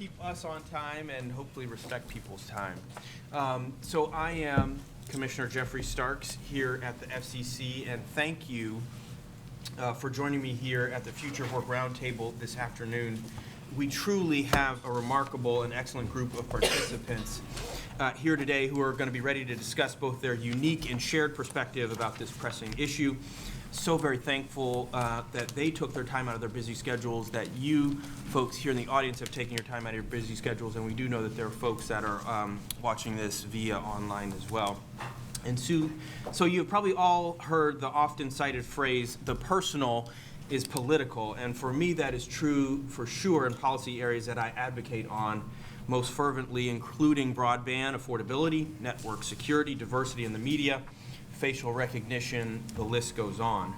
keep us on time and hopefully respect people's time. So I am Commissioner Jeffrey Starks here at the FCC, and thank you for joining me here at the Future of Work Roundtable this afternoon. We truly have a remarkable and excellent group of participants here today who are going to be ready to discuss both their unique and shared perspective about this pressing issue. So very thankful that they took their time out of their busy schedules, that you folks here in the audience have taken your time out of your busy schedules, and we do know that there are folks that are watching this via online as well. And so you've probably all heard the often cited phrase, the personal is political, and for me that is true for sure in policy areas that I advocate on most fervently, including broadband, affordability, network security, diversity in the media, facial recognition, the list goes on.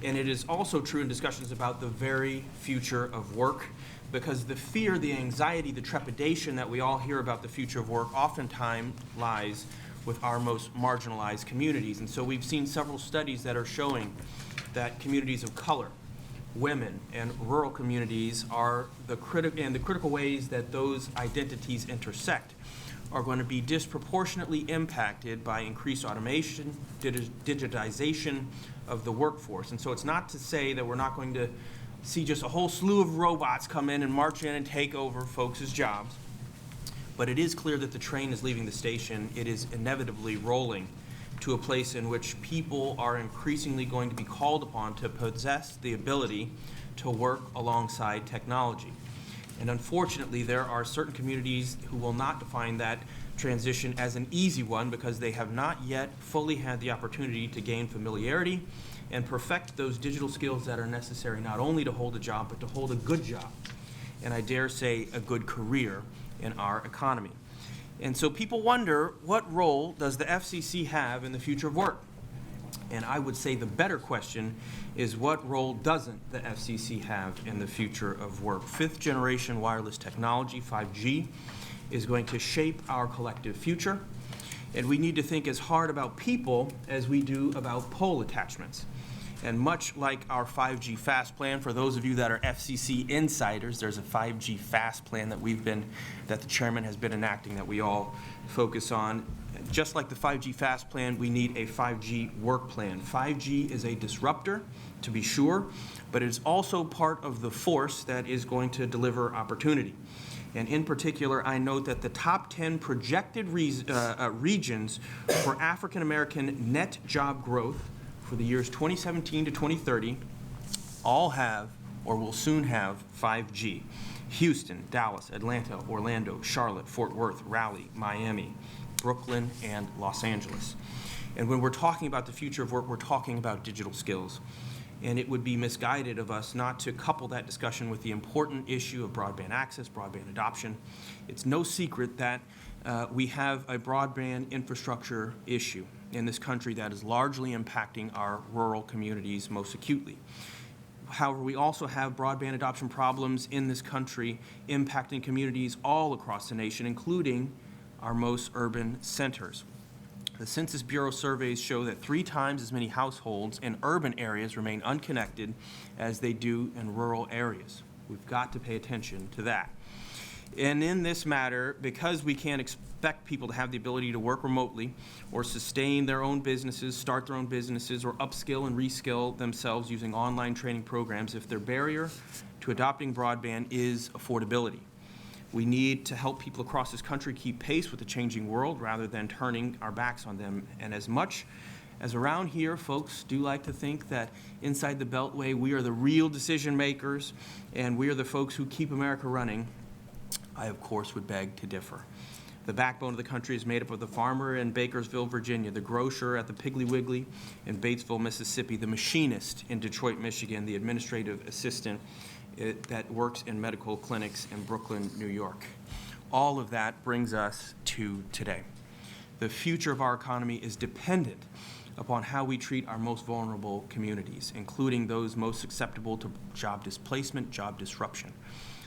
And it is also true in discussions about the very future of work, because the fear, the anxiety, the trepidation that we all hear about the future of work oftentimes lies with our most marginalized communities. And so we've seen several studies that are showing that communities of color, women, and rural communities are the critical ways that those identities intersect are going to be disproportionately impacted by increased automation, digitization of the workforce. And so it's not to say that we're not going to see just a whole slew of robots come in and march in and take over folks' jobs, but it is clear that the train is leaving the station. It is inevitably rolling to a place in which people are increasingly going to be called upon to possess the ability to work alongside technology. And unfortunately, there are certain communities who will not define that transition as an easy one because they have not yet fully had the opportunity to gain familiarity and perfect those digital skills that are necessary not only to hold a job, but to hold a good job, and I dare say a good career in our economy. And so people wonder, what role does the FCC have in the future of work? And I would say the better question is, what role doesn't the FCC have in the future of work? Fifth generation wireless technology, 5G, is going to shape our collective future. And we need to think as hard about people as we do about pole attachments. And much like our 5G fast plan, for those of you that are FCC insiders, there's a 5G fast plan that the chairman has been enacting that we all focus on. Just like the 5G fast plan, we need a 5G work plan. 5G is a disruptor, to be sure, but it is also part of the force that is going to deliver opportunity. And in particular, I note that the top 10 projected regions for African American net job growth for the years 2017 to 2030 all have or will soon have 5G. Houston, Dallas, Atlanta, Orlando, Charlotte, Fort Worth, Raleigh, Miami, Brooklyn, and Los Angeles. And when we're talking about the future of work, we're talking about digital skills. And it would be misguided of us not to couple that discussion with the important issue of broadband access, broadband adoption. It's no secret that we have a broadband infrastructure issue in this country that is largely impacting our rural communities most acutely. However, we also have broadband adoption problems in this country impacting communities all across the nation, including our most urban centers. The Census Bureau surveys show that 3 times as many households in urban areas remain unconnected as they do in rural areas. We've got to pay attention to that. And in this matter, because we can't expect people to have the ability to work remotely or sustain their own businesses, start their own businesses, or upskill and reskill themselves using online training programs if their barrier to adopting broadband is affordability. We need to help people across this country keep pace with the changing world rather than turning our backs on them. And as much as around here folks do like to think that inside the Beltway we are the real decision makers and we are the folks who keep America running, I of course would beg to differ. The backbone of the country is made up of the farmer in Bakersville, Virginia, the grocer at the Piggly Wiggly in Batesville, Mississippi, the machinist in Detroit, Michigan, the administrative assistant that works in medical clinics in Brooklyn, New York. All of that brings us to today. The future of our economy is dependent upon how we treat our most vulnerable communities, including those most susceptible to job displacement, job disruption.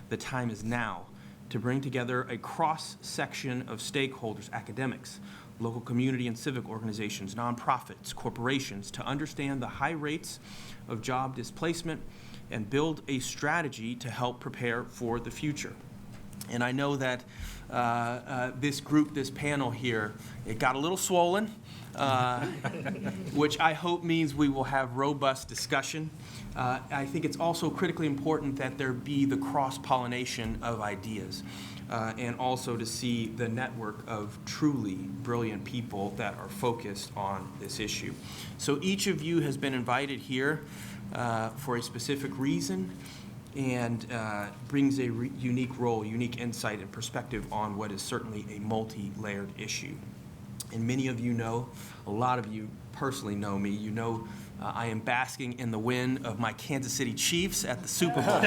The time is now to bring together a cross-section of stakeholders, academics, local community and civic organizations, nonprofits, corporations, to understand the high rates of job displacement, and build a strategy to help prepare for the future. And I know that this group, this panel here, it got a little swollen, which I hope means we will have robust discussion. I think it's also critically important that there be the cross-pollination of ideas, and also to see the network of truly brilliant people that are focused on this issue. So each of you has been invited here for a specific reason, and brings a unique role, unique insight and perspective on what is certainly a multi-layered issue. And many of you know, a lot of you personally know me, you know I am basking in the win of my Kansas City Chiefs at the Super Bowl.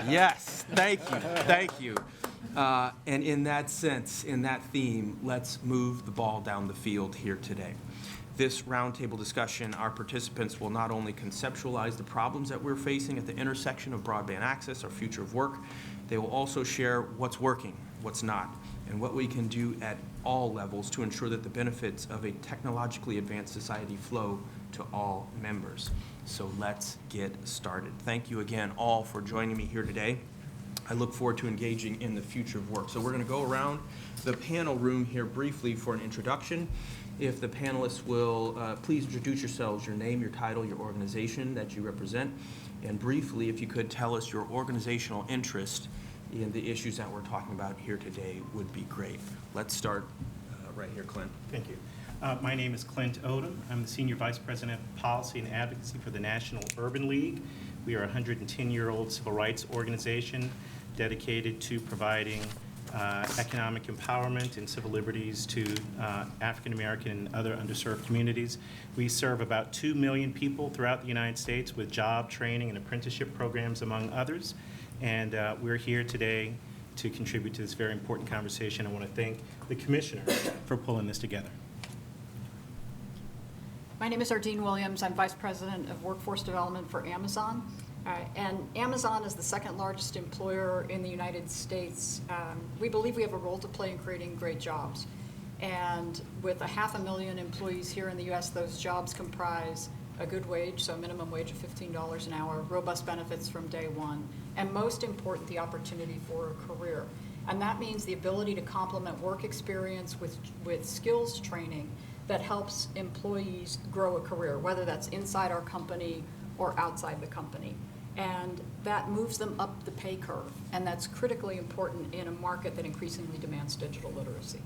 Yes, thank you, thank you. And in that sense, in that theme, let's move the ball down the field here today. This roundtable discussion, our participants will not only conceptualize the problems that we're facing at the intersection of broadband access, our future of work, they will also share what's working, what's not, and what we can do at all levels to ensure that the benefits of a technologically advanced society flow to all members. So let's get started. Thank you again all for joining me here today. I look forward to engaging in the future of work. So we're going to go around the panel room here briefly for an introduction. If the panelists will please introduce yourselves, your name, your title, your organization that you represent, and briefly, if you could tell us your organizational interest in the issues that we're talking about here today would be great. Let's start right here, Clint. Thank you. My name is Clint Odom. I'm the Senior Vice President of Policy and Advocacy for the National Urban League. We are a 110-year-old civil rights organization dedicated to providing economic empowerment and civil liberties to African American and other underserved communities. We serve about 2 million people throughout the United States with job training and apprenticeship programs, among others. And we're here today to contribute to this very important conversation. I want to thank the commissioner for pulling this together. My name is Ardeen Williams. I'm Vice President of Workforce Development for Amazon. And Amazon is the second largest employer in the United States. We believe we have a role to play in creating great jobs. And with 500,000 employees here in the U.S., those jobs comprise a good wage, so a minimum wage of $15 an hour, robust benefits from day one, and most important, the opportunity for a career. And that means the ability to complement work experience with skills training that helps employees grow a career, whether that's inside our company or outside the company. And that moves them up the pay curve, and that's critically important in a market that increasingly demands digital literacy.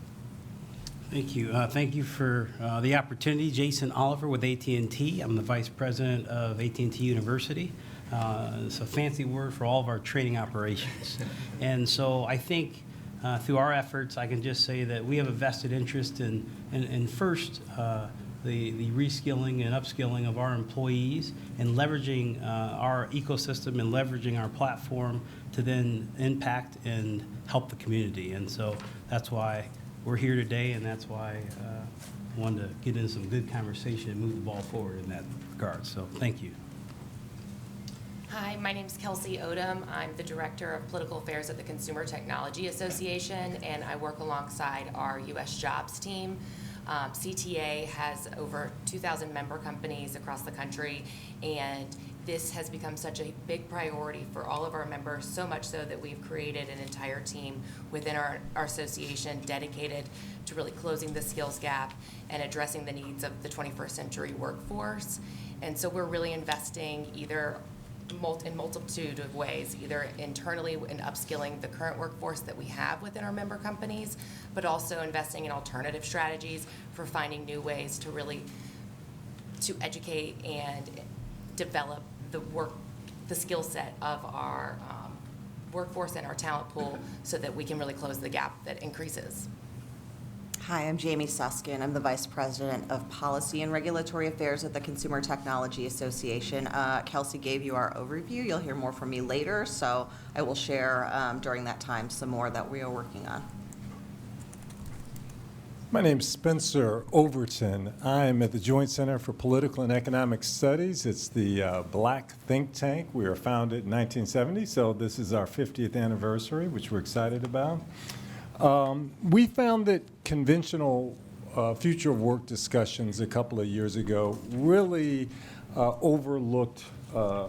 Thank you. Thank you for the opportunity. Jason Oliver with AT&T. I'm the Vice President of AT&T University. It's a fancy word for all of our training operations. And so I think through our efforts, I can just say that we have a vested interest in first, the reskilling and upskilling of our employees and leveraging our ecosystem and leveraging our platform to then impact and help the community. And so that's why we're here today, and that's why I wanted to get into some good conversation and move the ball forward in that regard. So thank you. Hi, my name is Kelsey Odom. I'm the Director of Political Affairs at the Consumer Technology Association, and I work alongside our U.S. jobs team. CTA has over 2,000 member companies across the country, and this has become such a big priority for all of our members, so much so that we've created an entire team within our association dedicated to really closing the skills gap and addressing the needs of the 21st century workforce. And so we're really investing either in multitude of ways, either internally in upskilling the current workforce that we have within our member companies, but also investing in alternative strategies for finding new ways to really educate and develop the skill set of our workforce and our talent pool so that we can really close the gap that increases. Hi, I'm Jamie Suskin. I'm the Vice President of Policy and Regulatory Affairs at the Consumer Technology Association. Kelsey gave you our overview. You'll hear more from me later, so I will share during that time some more that we are working on. My name is Spencer Overton. I'm at the Joint Center for Political and Economic Studies. It's the Black think tank. We were founded in 1970, so this is our 50th anniversary, which we're excited about. We found that conventional future of work discussions a couple of years ago really overlooked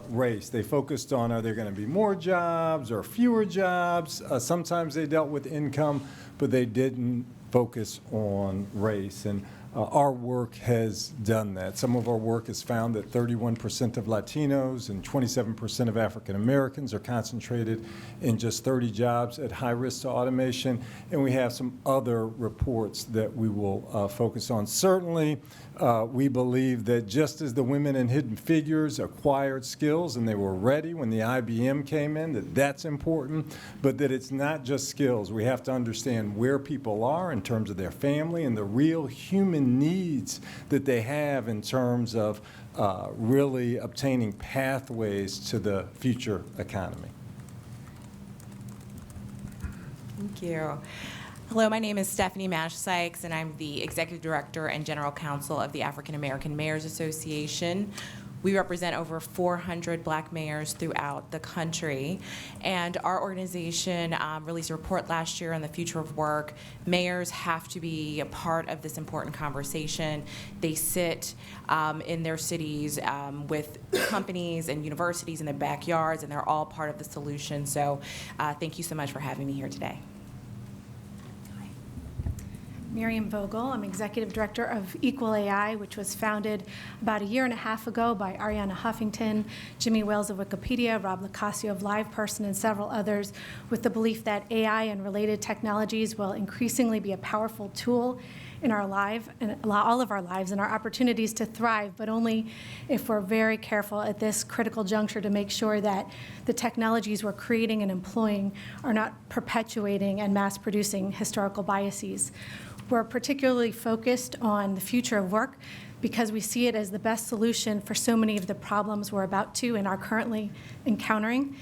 race. They focused on, are there going to be more jobs or fewer jobs? Sometimes they dealt with income, but they didn't focus on race. And our work has done that. Some of our work has found that 31% of Latinos and 27% of African Americans are concentrated in just 30 jobs at high risk to automation. And we have some other reports that we will focus on. Certainly, we believe that just as the women in Hidden Figures acquired skills and they were ready when the IBM came in, that that's important, but that it's not just skills. We have to understand where people are in terms of their family and the real human needs that they have in terms of really obtaining pathways to the future economy. Thank you. Hello, my name is Stephanie Mash-Sykes, and I'm the Executive Director and General Counsel of the African American Mayors Association. We represent over 400 Black mayors throughout the country, and our organization released a report last year on the future of work. Mayors have to be a part of this important conversation. They sit in their cities with companies and universities in their backyards, and they're all part of the solution. So thank you so much for having me here today. Miriam Vogel. I'm Executive Director of Equal AI, which was founded about 1.5 years ago by Ariana Huffington, Jimmy Wales of Wikipedia, Rob Lacasio of LivePerson, and several others, with the belief that AI and related technologies will increasingly be a powerful tool in our life and all of our lives and our opportunities to thrive, but only if we're very careful at this critical juncture to make sure that the technologies we're creating and employing are not perpetuating and mass producing historical biases. We're particularly focused on the future of work because we see it as the best solution for so many of the problems we're about to and are currently encountering,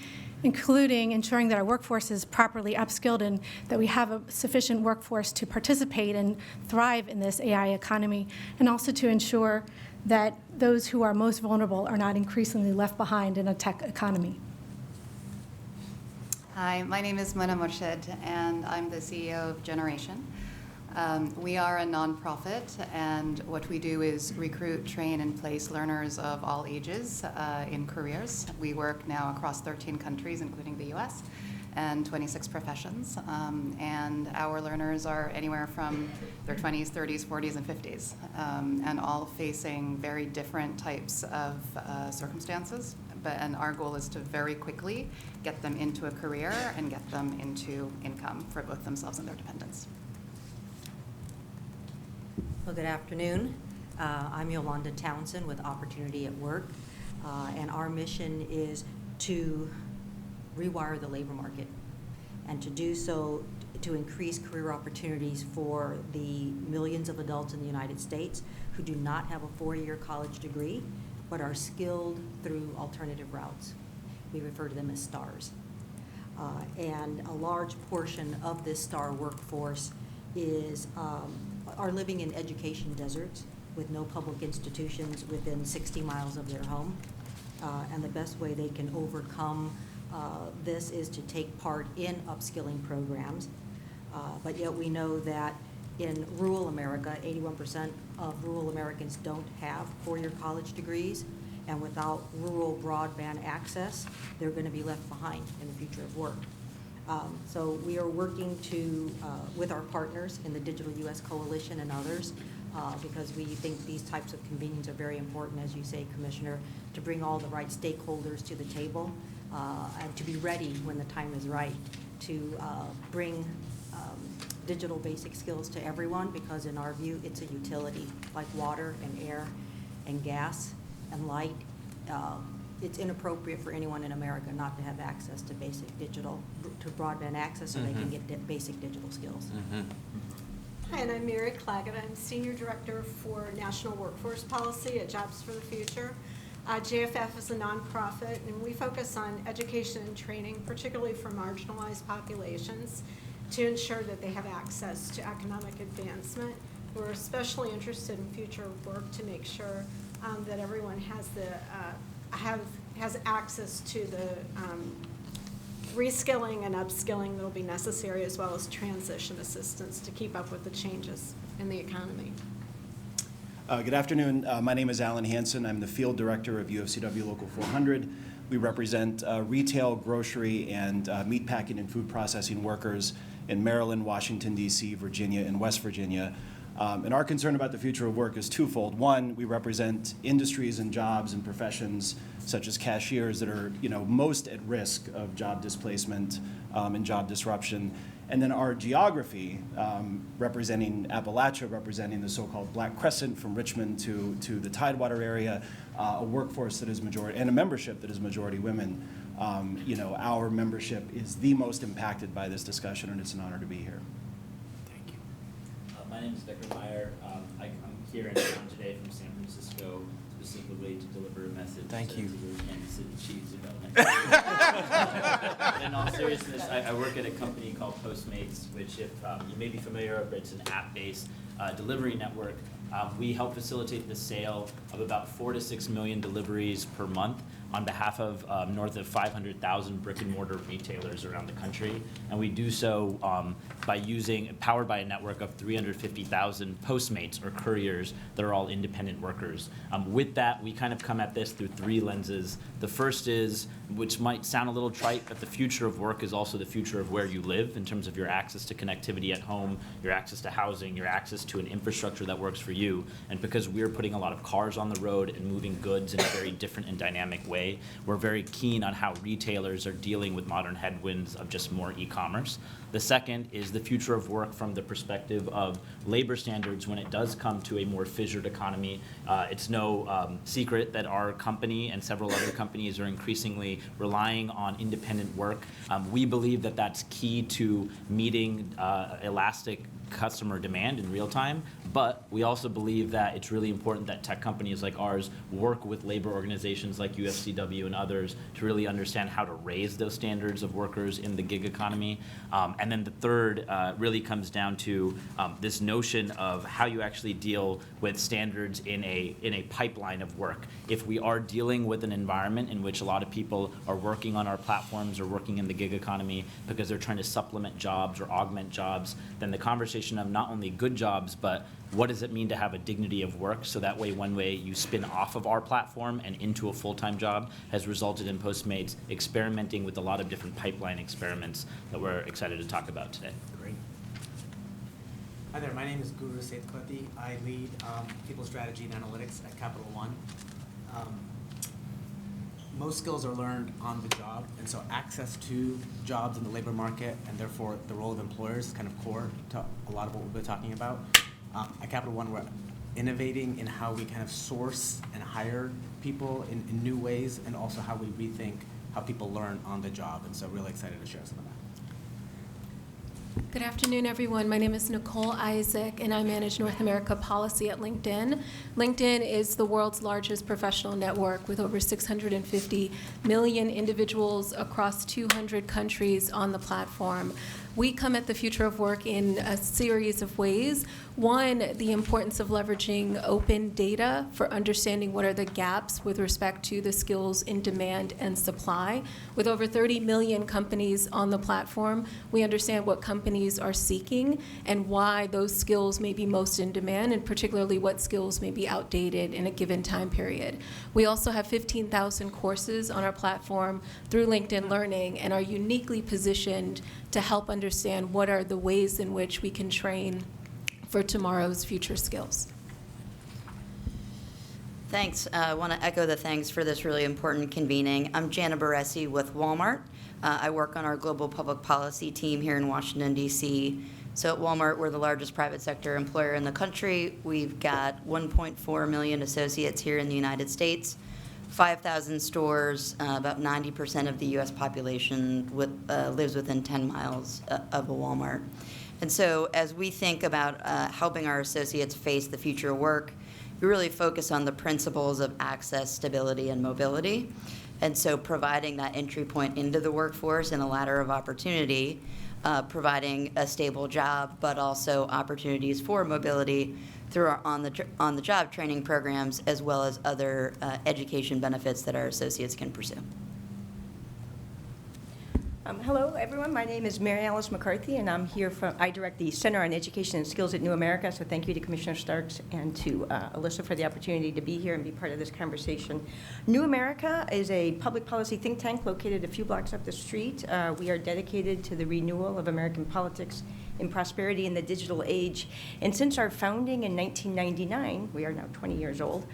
including ensuring that our workforce is properly upskilled and that we have a sufficient workforce to participate and thrive in this AI economy, and also to ensure that those who are most vulnerable are not increasingly left behind in a tech economy. Hi, my name is Mona Morshed, and I'm the CEO of Generation. We are a nonprofit, and what we do is recruit, train, and place learners of all ages in careers. We work now across 13 countries, including the US, and 26 professions. And our learners are anywhere from their 20s, 30s, 40s, and 50s, and all facing very different types of circumstances. And our goal is to very quickly get them into a career and get them into income for both themselves and their dependents. Well, good afternoon. I'm Yolanda Townsend with Opportunity at Work, and our mission is to rewire the labor market, and to do so to increase career opportunities for the millions of adults in the United States who do not have a four-year college degree but are skilled through alternative routes. We refer to them as STARs. And a large portion of this STAR workforce are living in education deserts with no public institutions within 60 miles of their home. And the best way they can overcome this is to take part in upskilling programs. But yet we know that in rural America, 81% of rural Americans don't have four-year college degrees, and without rural broadband access, they're going to be left behind in the future of work. So we are working with our partners in the Digital US Coalition and others, because we think these types of convenings are very important, as you say, Commissioner, to bring all the right stakeholders to the table and to be ready when the time is right to bring digital basic skills to everyone, because in our view, it's a utility like water and air and gas and light. It's inappropriate for anyone in America not to have access to to broadband access so they can get basic digital skills. Hi, and I'm Mary Claggett. I'm Senior Director for National Workforce Policy at Jobs for the Future. JFF is a nonprofit, and we focus on education and training, particularly for marginalized populations, to ensure that they have access to economic advancement. We're especially interested in future work to make sure that everyone has access to the reskilling and upskilling that will be necessary, as well as transition assistance to keep up with the changes in the economy. Good afternoon. My name is Alan Hansen. I'm the field director of UFCW Local 400. We represent retail, grocery, and meatpacking and food processing workers in Maryland, Washington, D.C., Virginia, and West Virginia. And our concern about the future of work is twofold. One, we represent industries and jobs and professions such as cashiers that are, most at risk of job displacement and job disruption. And then our geography, representing Appalachia, representing the so-called Black Crescent from Richmond to the Tidewater area, a workforce that is majority, and a membership that is majority women. Our membership is the most impacted by this discussion, and it's an honor to be here. Thank you. My name is Becker Meyer. I'm here in town today from San Francisco, specifically to deliver a message. Thank you. To the Kansas City Chiefs about in all seriousness, I work at a company called Postmates, which if you may be familiar with, it's an app-based delivery network. We help facilitate the sale of about 4 to 6 million deliveries per month on behalf of north of 500,000 brick and mortar retailers around the country. And we do so powered by a network of 350,000 Postmates or couriers that are all independent workers. With that, we kind of come at this through 3 lenses. The first is, which might sound a little trite, but the future of work is also the future of where you live in terms of your access to connectivity at home, your access to housing, your access to an infrastructure that works for you. And because we're putting a lot of cars on the road and moving goods in a very different and dynamic way, we're very keen on how retailers are dealing with modern headwinds of just more e-commerce. The second is the future of work from the perspective of labor standards when it does come to a more fissured economy. It's no secret that our company and several other companies are increasingly relying on independent work. We believe that that's key to meeting elastic customer demand in real time, but we also believe that it's really important that tech companies like ours work with labor organizations like UFCW and others to really understand how to raise those standards of workers in the gig economy. And then the third really comes down to this notion of how you actually deal with standards in a pipeline of work. If we are dealing with an environment in which a lot of people are working on our platforms or working in the gig economy because they're trying to supplement jobs or augment jobs, then the conversation of not only good jobs, but what does it mean to have a dignity of work, so that way one way you spin off of our platform and into a full-time job has resulted in Postmates experimenting with a lot of different pipeline experiments that we're excited to talk about today. Great. Hi there, my name is Guru Sethupathi. I lead People Strategy and Analytics at Capital One. Most skills are learned on the job, and so access to jobs in the labor market, and therefore the role of employers, is kind of core to a lot of what we've been talking about. At Capital One, we're innovating in how we kind of source and hire people in new ways, and also how we rethink how people learn on the job, and so really excited to share some of that. Good afternoon, everyone. My name is Nicole Isaac, and I manage North America policy at LinkedIn. LinkedIn is the world's largest professional network with over 650 million individuals across 200 countries on the platform. We come at the future of work in a series of ways. One, the importance of leveraging open data for understanding what are the gaps with respect to the skills in demand and supply. With over 30 million companies on the platform, we understand what companies are seeking and why those skills may be most in demand, and particularly what skills may be outdated in a given time period. We also have 15,000 courses on our platform through LinkedIn Learning, and are uniquely positioned to help understand what are the ways in which we can train for tomorrow's future skills. Thanks. I want to echo the thanks for this really important convening. I'm Jana Baresi with Walmart. I work on our global public policy team here in Washington, D.C. So at Walmart, we're the largest private sector employer in the country. We've got 1.4 million associates here in the United States, 5,000 stores, about 90% of the U.S. population lives within 10 miles of a Walmart. And so as we think about helping our associates face the future of work, we really focus on the principles of access, stability, and mobility. And so providing that entry point into the workforce and a ladder of opportunity, providing a stable job, but also opportunities for mobility through our on-the-job training programs, as well as other education benefits that our associates can pursue. Hello, everyone. My name is Mary Alice McCarthy, and I direct the Center on Education and Skills at New America. So thank you to Commissioner Starks and to Alyssa for the opportunity to be here and be part of this conversation. New America is a public policy think tank located a few blocks up the street. We are dedicated to the renewal of American politics in prosperity in the digital age. And since our founding in 1999, we are now 20 years old,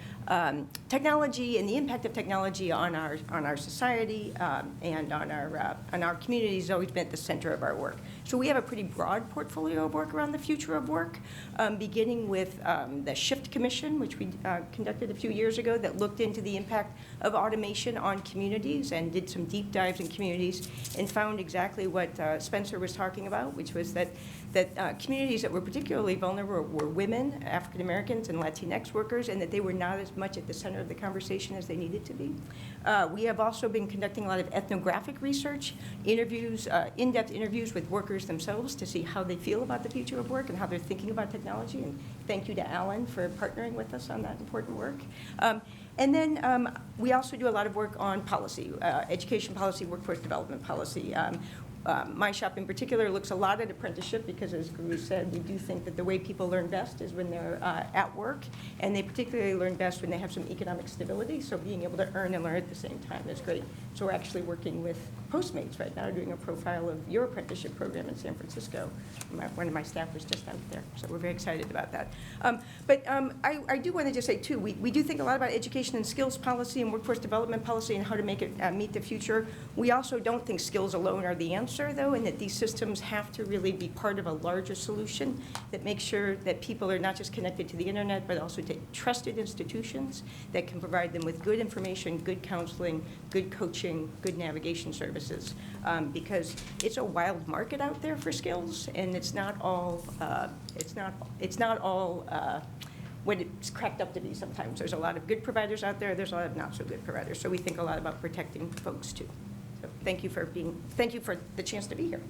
technology and the impact of technology on our society and on our community has always been at the center of our work. So we have a pretty broad portfolio of work around the future of work, beginning with the Shift Commission, which we conducted a few years ago, that looked into the impact of automation on communities and did some deep dives in communities and found exactly what Spencer was talking about, which was that communities that were particularly vulnerable were women, African Americans, and Latinx workers, and that they were not as much at the center of the conversation as they needed to be. We have also been conducting a lot of ethnographic research, interviews, in-depth interviews with workers themselves to see how they feel about the future of work and how they're thinking about technology. And thank you to Alan for partnering with us on that important work. And then we also do a lot of work on policy, education policy, workforce development policy. My shop in particular looks a lot at apprenticeship because, as Guru said, we do think that the way people learn best is when they're at work, and they particularly learn best when they have some economic stability, so being able to earn and learn at the same time is great. So we're actually working with Postmates right now, doing a profile of your apprenticeship program in San Francisco. One of my staff was just out there, so we're very excited about that. But I do want to just say, too, we do think a lot about education and skills policy and workforce development policy and how to make it meet the future. We also don't think skills alone are the answer, though, and that these systems have to really be part of a larger solution that makes sure that people are not just connected to the internet, but also to trusted institutions that can provide them with good information, good counseling, good coaching, good navigation services. Because it's a wild market out there for skills, and it's not all what it's cracked up to be sometimes. There's a lot of good providers out there. There's a lot of not so good providers. So we think a lot about protecting folks too. So thank you for the chance to be here.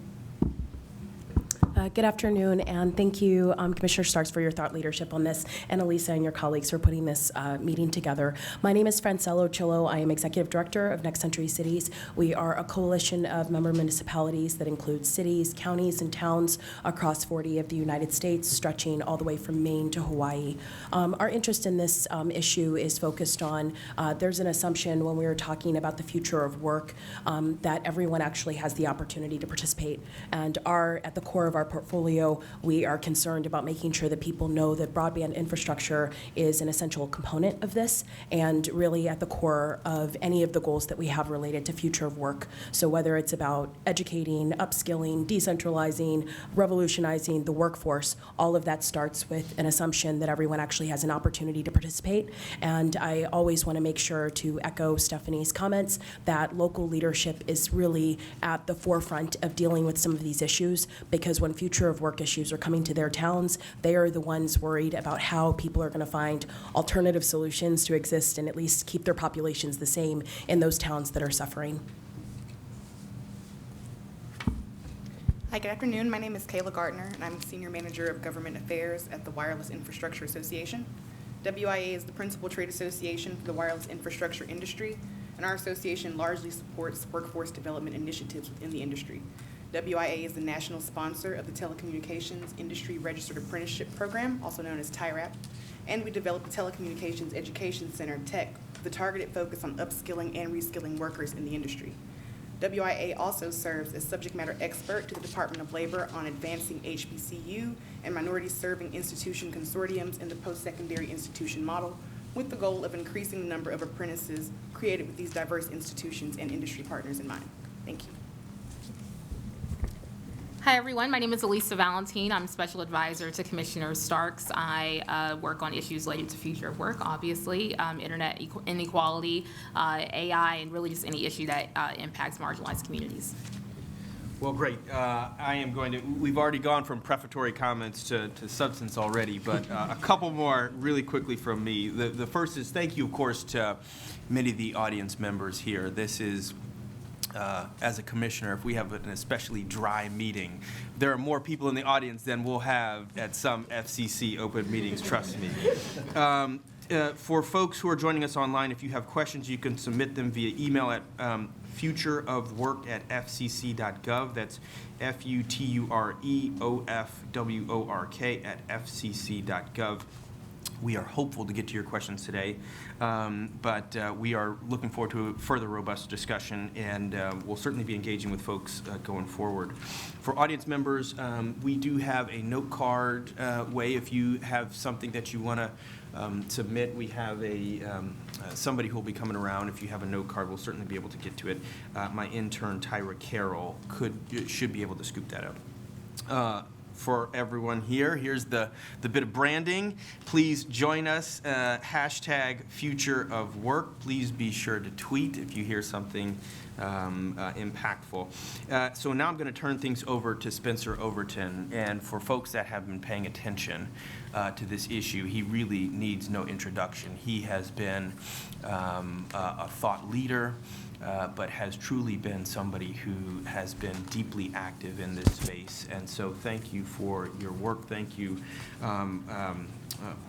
Good afternoon, and thank you, Commissioner Starks, for your thought leadership on this, and Elisa and your colleagues for putting this meeting together. My name is Francello Chillo. I am Executive Director of Next Century Cities. We are a coalition of member municipalities that includes cities, counties, and towns across 40 of the United States, stretching all the way from Maine to Hawaii. Our interest in this issue is focused on, there's an assumption when we were talking about the future of work that everyone actually has the opportunity to participate, and at the core of our portfolio, we are concerned about making sure that people know that broadband infrastructure is an essential component of this and really at the core of any of the goals that we have related to future of work. So whether it's about educating, upskilling, decentralizing, revolutionizing the workforce, all of that starts with an assumption that everyone actually has an opportunity to participate. And I always want to make sure to echo Stephanie's comments that local leadership is really at the forefront of dealing with some of these issues, because when future of work issues are coming to their towns, they are the ones worried about how people are going to find alternative solutions to exist and at least keep their populations the same in those towns that are suffering. Hi, good afternoon. My name is Kayla Gardner, and I'm Senior Manager of Government Affairs at the Wireless Infrastructure Association. WIA is the principal trade association for the wireless infrastructure industry, and our association largely supports workforce development initiatives within the industry. WIA is the national sponsor of the Telecommunications Industry Registered Apprenticeship Program, also known as TIRAP, and we developed the Telecommunications Education Center, TEC, with a targeted focus on upskilling and reskilling workers in the industry. WIA also serves as subject matter expert to the Department of Labor on advancing HBCU and minority-serving institution consortiums in the post-secondary institution model, with the goal of increasing the number of apprentices created with these diverse institutions and industry partners in mind. Thank you. Hi, everyone. My name is Elisa Valentine. I'm Special Advisor to Commissioner Starks. I work on issues related to future of work, obviously, internet inequality, AI, and really just any issue that impacts marginalized communities. Well, great. We've already gone from prefatory comments to substance already, but a couple more really quickly from me. The first is thank you, of course, to many of the audience members here. This is as a commissioner, if we have an especially dry meeting, there are more people in the audience than we'll have at some FCC open meetings, trust me. For folks who are joining us online, if you have questions, you can submit them via email at futureofwork@fcc.gov. That's futureofwork@fcc.gov. We are hopeful to get to your questions today, but we are looking forward to a further robust discussion, and we'll certainly be engaging with folks going forward. For audience members, we do have a note card way. If you have something that you want to submit, we have somebody who will be coming around. If you have a note card, we'll certainly be able to get to it. My intern, Tyra Carroll, should be able to scoop that up. For everyone here, here's the bit of branding. Please join us, #FutureOfWork. Please be sure to tweet if you hear something impactful. So now I'm going to turn things over to Spencer Overton. And for folks that have been paying attention to this issue, he really needs no introduction. He has been a thought leader, but has truly been somebody who has been deeply active in this space. And so thank you for your work. Thank you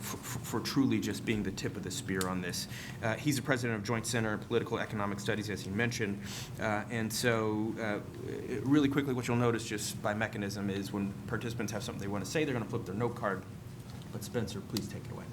for truly just being the tip of the spear on this. He's the president of Joint Center of Political Economic Studies, as he mentioned. And so really quickly, what you'll notice just by mechanism is when participants have something they want to say, they're going to flip their note card. But Spencer, please take it away.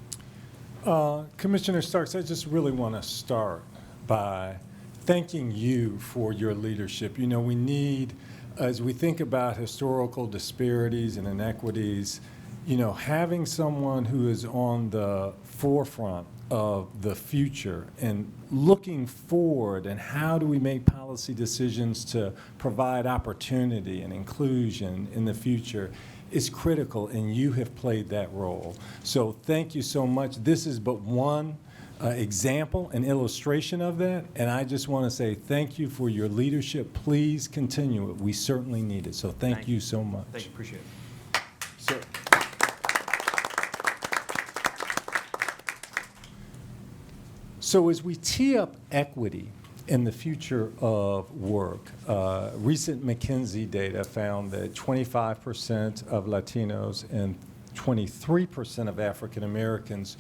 Commissioner Starks, I just really want to start by thanking you for your leadership. You know, we need, as we think about historical disparities and inequities, you know, having someone who is on the forefront of the future and looking forward and how do we make policy decisions to provide opportunity and inclusion in the future is critical, and you have played that role. So thank you so much. This is but one example, an illustration of that, and I just want to say thank you for your leadership. Please continue it. We certainly need it. So thank you so much. Thank you. Appreciate it. So as we tee up equity in the future of work, recent McKinsey data found that 25% of Latinos and 23% of African Americans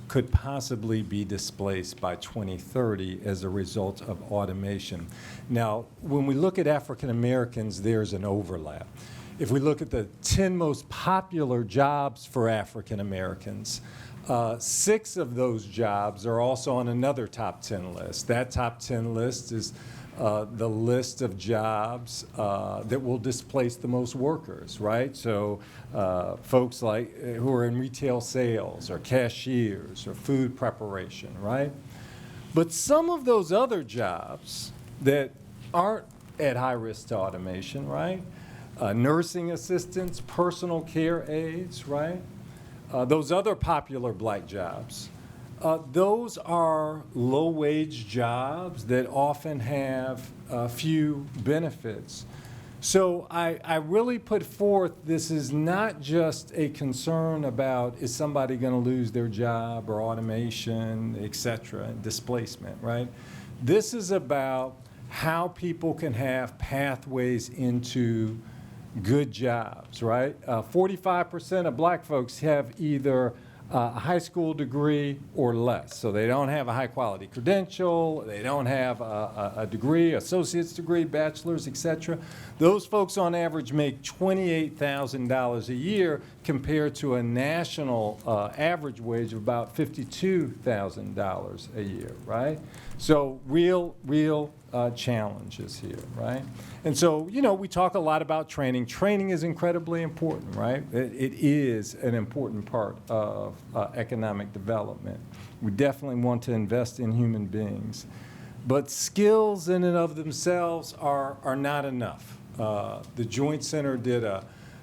could possibly be displaced by 2030 as a result of automation. Now, when we look at African Americans, there's an overlap. If we look at the 10 most popular jobs for African Americans, 6 of those jobs are also on another top 10 list. That top 10 list is the list of jobs that will displace the most workers, right? So folks like who are in retail sales or cashiers or food preparation, right? But some of those other jobs that aren't at high risk to automation, right? Nursing assistants, personal care aides, right? Those other popular black jobs, those are low-wage jobs that often have few benefits. So I really put forth this is not just a concern about is somebody going to lose their job or automation, et cetera, displacement, right? This is about how people can have pathways into good jobs, right? 45% of black folks have either a high school degree or less. So they don't have a high quality credential, they don't have a degree, associate's degree, bachelor's, et cetera. Those folks on average make $28,000 a year compared to a national average wage of about $52,000 a year, right? So real challenges here, right? And so, you know, we talk a lot about training. Training is incredibly important, right? It is an important part of economic development. We definitely want to invest in human beings. But skills in and of themselves are not enough. The Joint Center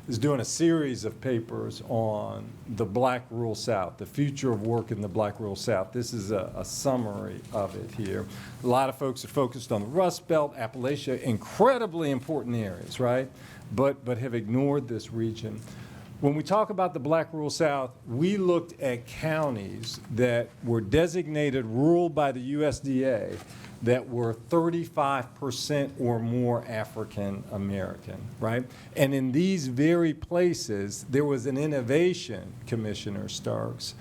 is doing a series of papers on the Black rural South, the future of work in the Black rural South. This is a summary of it here. A lot of folks are focused on the Rust Belt, Appalachia, incredibly important areas, right? But have ignored this region. When we talk about the Black rural South, we looked at counties that were designated rural by the USDA that were 35% or more African American, right? And in these very places, there was an innovation, Commissioner Starks,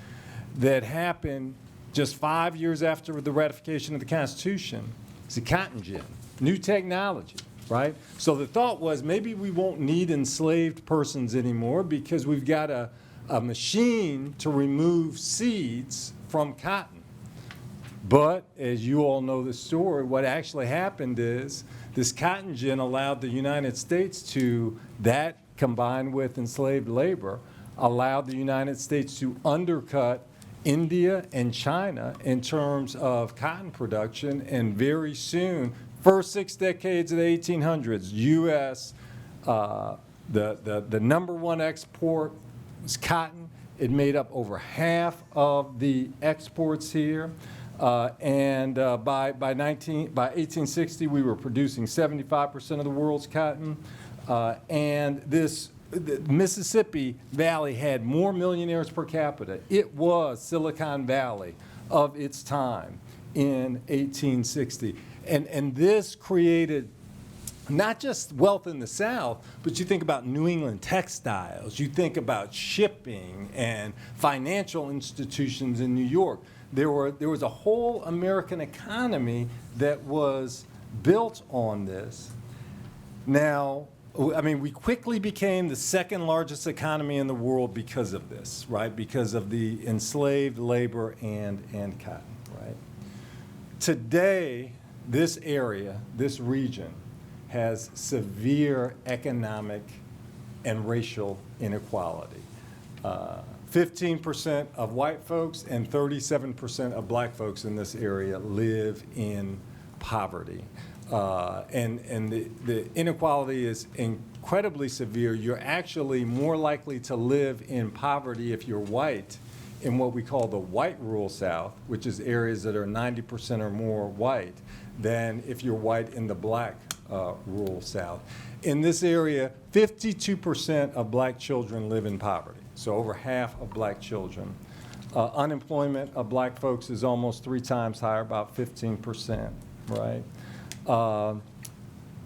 that happened just 5 years after the ratification of the Constitution, is the cotton gin, new technology, right? So the thought was maybe we won't need enslaved persons anymore because we've got a machine to remove seeds from cotton. But as you all know the story, what actually happened is this cotton gin allowed the United States to, that combined with enslaved labor, allowed the United States to undercut India and China in terms of cotton production, and very soon, first 6 decades of the 1800s, U.S., the number one export was cotton. It made up over half of the exports here. By 1860, we were producing 75% of the world's cotton. The Mississippi Valley had more millionaires per capita. It was Silicon Valley of its time in 1860. And this created not just wealth in the South, but you think about New England textiles, you think about shipping and financial institutions in New York. There was a whole American economy that was built on this. Now, I mean, we quickly became the second largest economy in the world because of this, right? Because of the enslaved labor and cotton, right? Today, this area, this region, has severe economic and racial inequality. 15% of white folks and 37% of black folks in this area live in poverty. The inequality is incredibly severe. You're actually more likely to live in poverty if you're white in what we call the white rural South, which is areas that are 90% or more white, than if you're white in the black rural South. In this area, 52% of black children live in poverty, so over half of black children. Unemployment of black folks is almost 3 times higher, about 15%, right?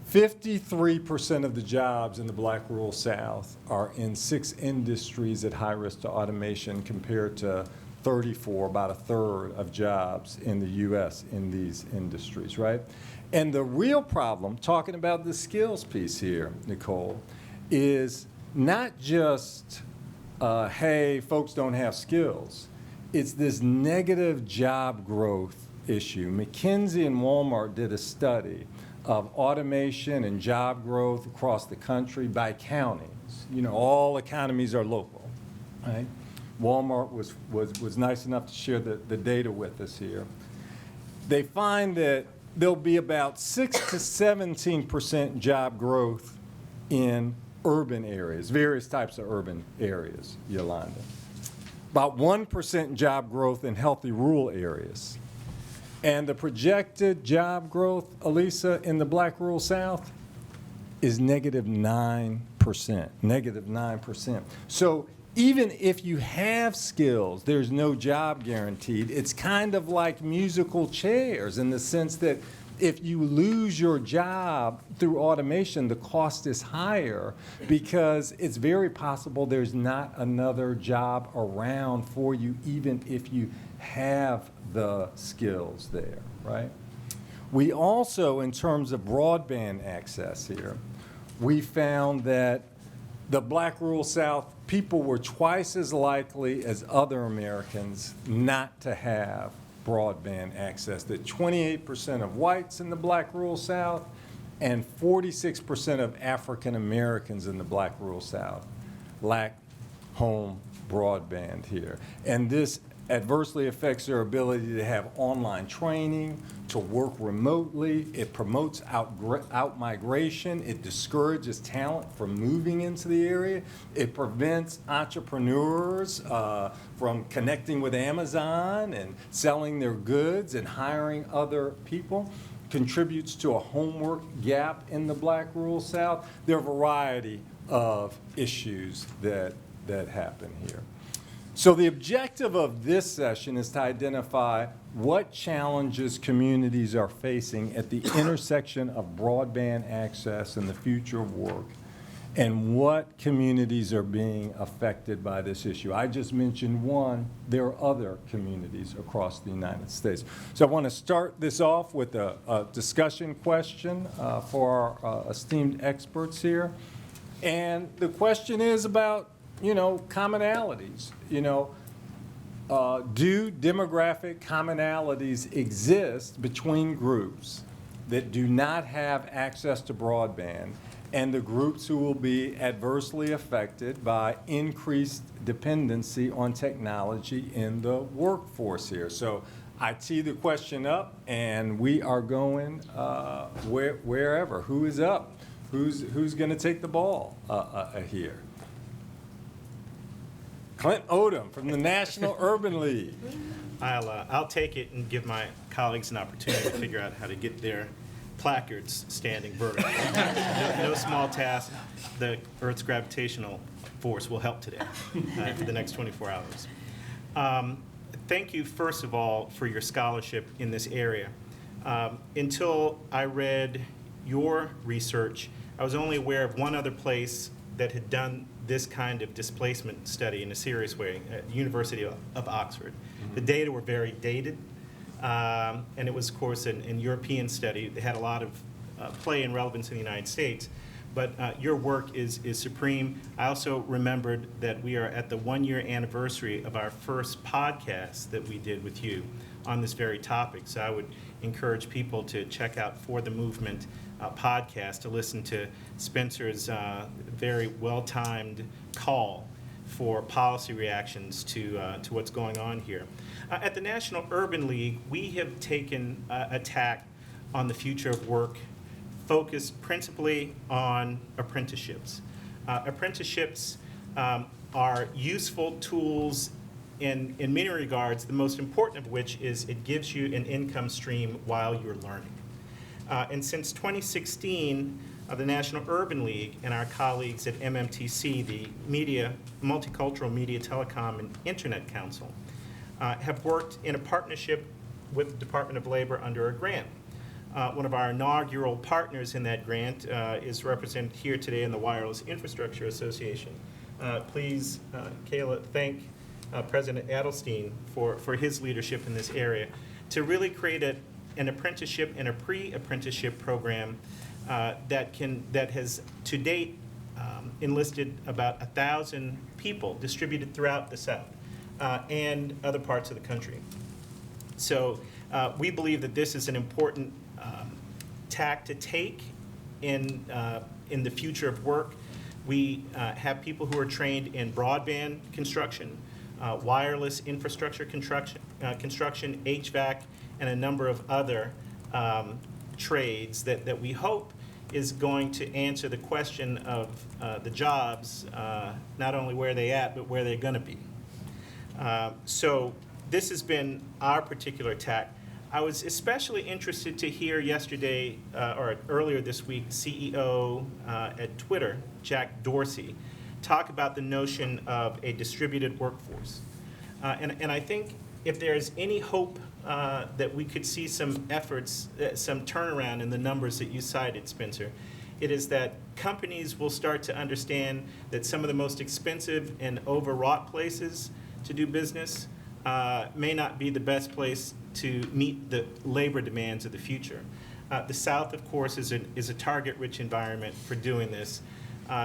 53% of the jobs in the black rural South are in 6 industries at high risk to automation, compared to 34, about a third of jobs in the U.S. in these industries, right? And the real problem, talking about the skills piece here, Nicole, is not just, hey, folks don't have skills. It's this negative job growth issue. McKinsey and Walmart did a study of automation and job growth across the country by counties. You know, all economies are local, right? Walmart was nice enough to share the data with us here. They find that there'll be about 6 to 17% job growth in urban areas, various types of urban areas, Yolanda. About 1% job growth in healthy rural areas. And the projected job growth, Elisa, in the black rural South is negative 9%, negative 9%. So even if you have skills, there's no job guaranteed. It's kind of like musical chairs in the sense that if you lose your job through automation, the cost is higher because it's very possible there's not another job around for you, even if you have the skills there, right? We also, in terms of broadband access here, we found that the black rural South, people were twice as likely as other Americans not to have broadband access. That 28% of whites in the black rural South and 46% of African Americans in the black rural South lack home broadband here. And this adversely affects their ability to have online training, to work remotely. It promotes out-migration. It discourages talent from moving into the area. It prevents entrepreneurs from connecting with Amazon and selling their goods and hiring other people. Contributes to a homework gap in the black rural South. There are a variety of issues that happen here. So the objective of this session is to identify what challenges communities are facing at the intersection of broadband access and the future of work, and what communities are being affected by this issue. I just mentioned one. There are other communities across the United States. So I want to start this off with a discussion question for our esteemed experts here. And the question is about, commonalities. Do demographic commonalities exist between groups that do not have access to broadband and the groups who will be adversely affected by increased dependency on technology in the workforce here? So I tee the question up, and we are going wherever. Who is up? Who's going to take the ball here? Clint Odom from the National Urban League. I'll take it and give my colleagues an opportunity to figure out how to get their placards standing vertically. No small task. The Earth's gravitational force will help today for the next 24 hours. Thank you, first of all, for your scholarship in this area. Until I read your research, I was only aware of one other place that had done this kind of displacement study in a serious way, at the University of Oxford. The data were very dated, and it was, of course, an European study. They had a lot of play and relevance in the United States, but your work is supreme. I also remembered that we are at the 1-year anniversary of our first podcast that we did with you on this very topic, so I would encourage people to check out For the Movement podcast to listen to Spencer's very well-timed call for policy reactions to what's going on here. At the National Urban League, we have taken a tack on the future of work focused principally on apprenticeships. Apprenticeships are useful tools in many regards, the most important of which is it gives you an income stream while you're learning. And since 2016, the National Urban League and our colleagues at MMTC, the Multicultural Media, Telecom, and Internet Council, have worked in a partnership with the Department of Labor under a grant. One of our inaugural partners in that grant is represented here today in the Wireless Infrastructure Association. Please, Kayla, thank President Adelstein for his leadership in this area to really create an apprenticeship and a pre-apprenticeship program that has to date enlisted about 1,000 people distributed throughout the South and other parts of the country. So we believe that this is an important tack to take in the future of work. We have people who are trained in broadband construction, wireless infrastructure construction, HVAC, and a number of other trades that we hope is going to answer the question of the jobs, not only where they at, but where they're going to be. So this has been our particular tack. I was especially interested to hear yesterday, or earlier this week, CEO at Twitter, Jack Dorsey, talk about the notion of a distributed workforce. And I think if there's any hope that we could see some efforts, some turnaround in the numbers that you cited, Spencer, it is that companies will start to understand that some of the most expensive and overwrought places to do business may not be the best place to meet the labor demands of the future. The South, of course, is a target-rich environment for doing this.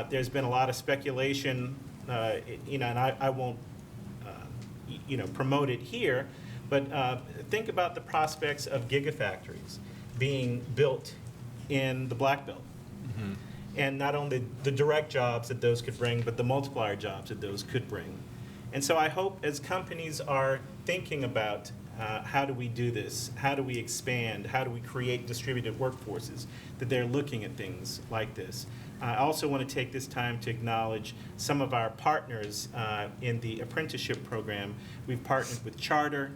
There's been a lot of speculation, and I won't, promote it here, but think about the prospects of gigafactories being built in the Black Belt. Mm-hmm. And not only the direct jobs that those could bring, but the multiplier jobs that those could bring. And so I hope as companies are thinking about how do we do this, how do we expand, how do we create distributed workforces, that they're looking at things like this. I also want to take this time to acknowledge some of our partners in the apprenticeship program. We've partnered with Charter.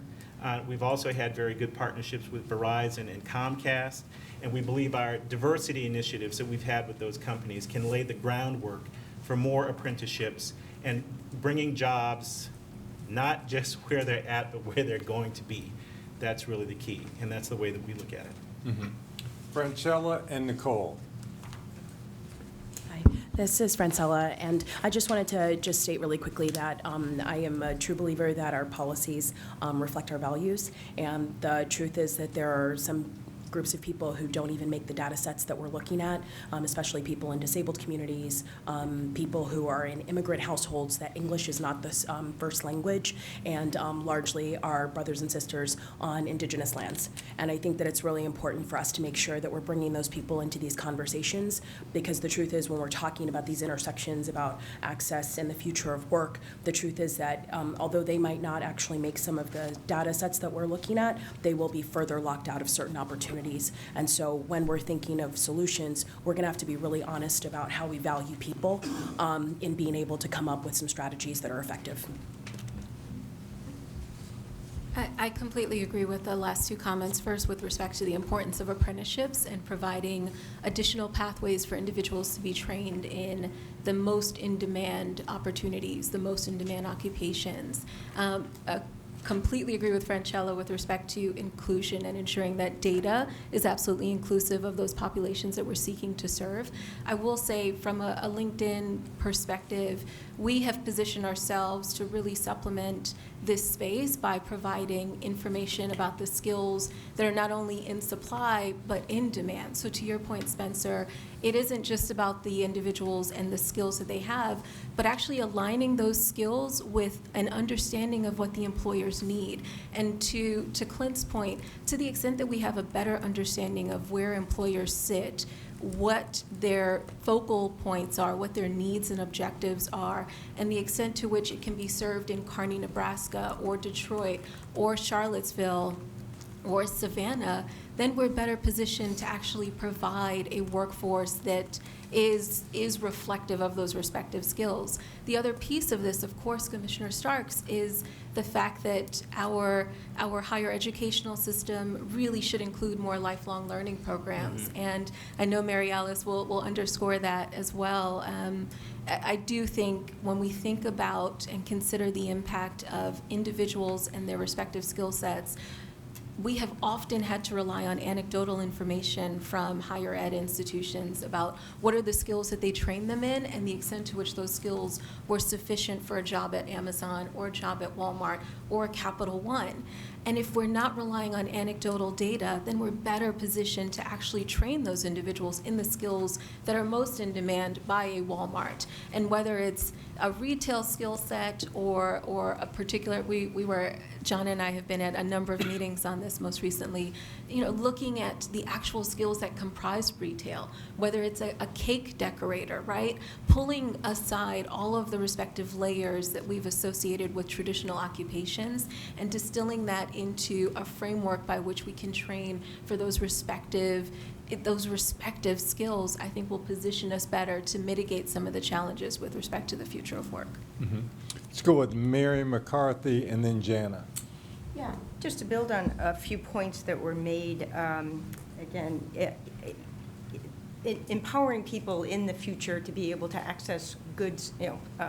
We've also had very good partnerships with Verizon and Comcast. And we believe our diversity initiatives that we've had with those companies can lay the groundwork for more apprenticeships and bringing jobs not just where they're at, but where they're going to be. That's really the key, and that's the way that we look at it. Mm-hmm. Francella and Nicole. Hi. This is Francella, and I just wanted to just state really quickly that I am a true believer that our policies reflect our values, and the truth is that there are some groups of people who don't even make the data sets that we're looking at, especially people in disabled communities, people who are in immigrant households that English is not the first language, and largely our brothers and sisters on indigenous lands. And I think that it's really important for us to make sure that we're bringing those people into these conversations, because the truth is when we're talking about these intersections, about access and the future of work, the truth is that although they might not actually make some of the data sets that we're looking at, they will be further locked out of certain opportunities. And so when we're thinking of solutions, we're going to have to be really honest about how we value people in being able to come up with some strategies that are effective. I completely agree with the last two comments. First, with respect to the importance of apprenticeships and providing additional pathways for individuals to be trained in the most in-demand opportunities, the most in-demand occupations. Completely agree with Francella with respect to inclusion and ensuring that data is absolutely inclusive of those populations that we're seeking to serve. I will say from a LinkedIn perspective, we have positioned ourselves to really supplement this space by providing information about the skills that are not only in supply but in demand. So to your point, Spencer, it isn't just about the individuals and the skills that they have, but actually aligning those skills with an understanding of what the employers need. And to Clint's point, to the extent that we have a better understanding of where employers sit, what their focal points are, what their needs and objectives are, and the extent to which it can be served in Kearney, Nebraska, or Detroit, or Charlottesville, or Savannah, then we're better positioned to actually provide a workforce that is reflective of those respective skills. The other piece of this, of course, Commissioner Starks, is the fact that our higher educational system really should include more lifelong learning programs. And I know Mary Alice will underscore that as well. I do think when we think about and consider the impact of individuals and their respective skill sets, we have often had to rely on anecdotal information from higher ed institutions about what are the skills that they train them in and the extent to which those skills were sufficient for a job at Amazon or a job at Walmart or Capital One. And if we're not relying on anecdotal data, then we're better positioned to actually train those individuals in the skills that are most in demand by a Walmart. And whether it's a retail skill set or a particular, John and I have been at a number of meetings on this most recently, looking at the actual skills that comprise retail, whether it's a cake decorator, right? Pulling aside all of the respective layers that we've associated with traditional occupations and distilling that into a framework by which we can train for those respective skills, I think will position us better to mitigate some of the challenges with respect to the future of work. Let's go with Mary McCarthy and then Jana. Yeah, just to build on a few points that were made, again, empowering people in the future to be able to access good,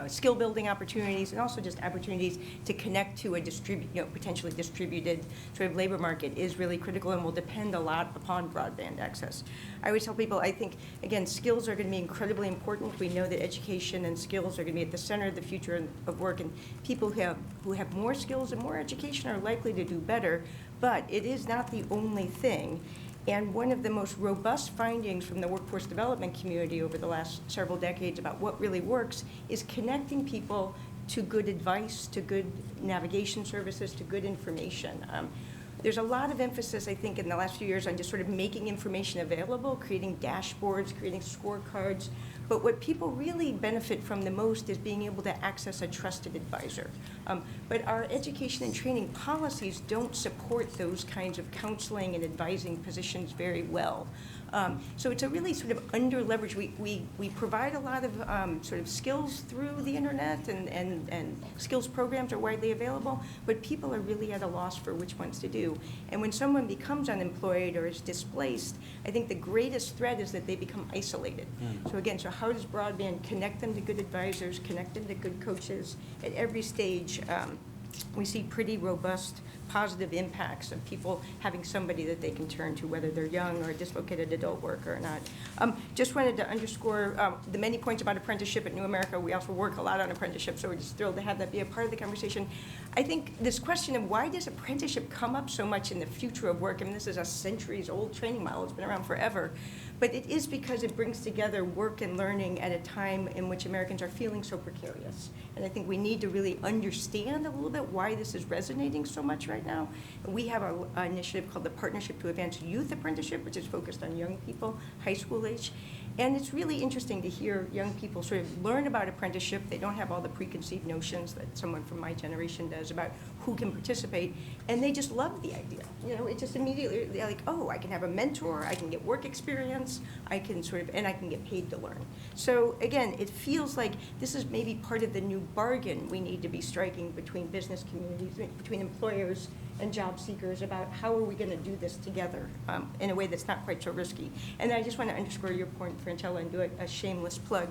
skill building opportunities, and also just opportunities to connect to a potentially distributed sort of labor market is really critical and will depend a lot upon broadband access. I always tell people, I think, again, skills are going to be incredibly important. We know that education and skills are going to be at the center of the future of work, and people who have more skills and more education are likely to do better, but it is not the only thing. And one of the most robust findings from the workforce development community over the last several decades about what really works is connecting people to good advice, to good navigation services, to good information. There's a lot of emphasis, I think, in the last few years on just sort of making information available, creating dashboards, creating scorecards. But what people really benefit from the most is being able to access a trusted advisor. But our education and training policies don't support those kinds of counseling and advising positions very well. So it's a really sort of under-leveraged. We provide a lot of sort of skills through the internet, and skills programs are widely available, but people are really at a loss for which ones to do. And when someone becomes unemployed or is displaced, I think the greatest threat is that they become isolated. So again, how does broadband connect them to good advisors, connect them to good coaches at every stage we see pretty robust positive impacts of people having somebody that they can turn to, whether they're young or a dislocated adult worker or not. Just wanted to underscore the many points about apprenticeship at New America. We also work a lot on apprenticeship, so we're just thrilled to have that be a part of the conversation. I think this question of why does apprenticeship come up so much in the future of work, I mean, this is a centuries-old training model. It's been around forever. But it is because it brings together work and learning at a time in which Americans are feeling so precarious. And I think we need to really understand a little bit why this is resonating so much right now. And we have an initiative called the Partnership to Advance Youth Apprenticeship, which is focused on young people, high school age. And it's really interesting to hear young people sort of learn about apprenticeship. They don't have all the preconceived notions that someone from my generation does about who can participate, and they just love the idea. You know, it just immediately, they're like, oh, I can have a mentor, I can get work experience, I can and I can get paid to learn. So again, it feels like this is maybe part of the new bargain we need to be striking between business communities, between employers and job seekers about how are we going to do this together in a way that's not quite so risky. And I just want to underscore your point, Francella, and do a shameless plug.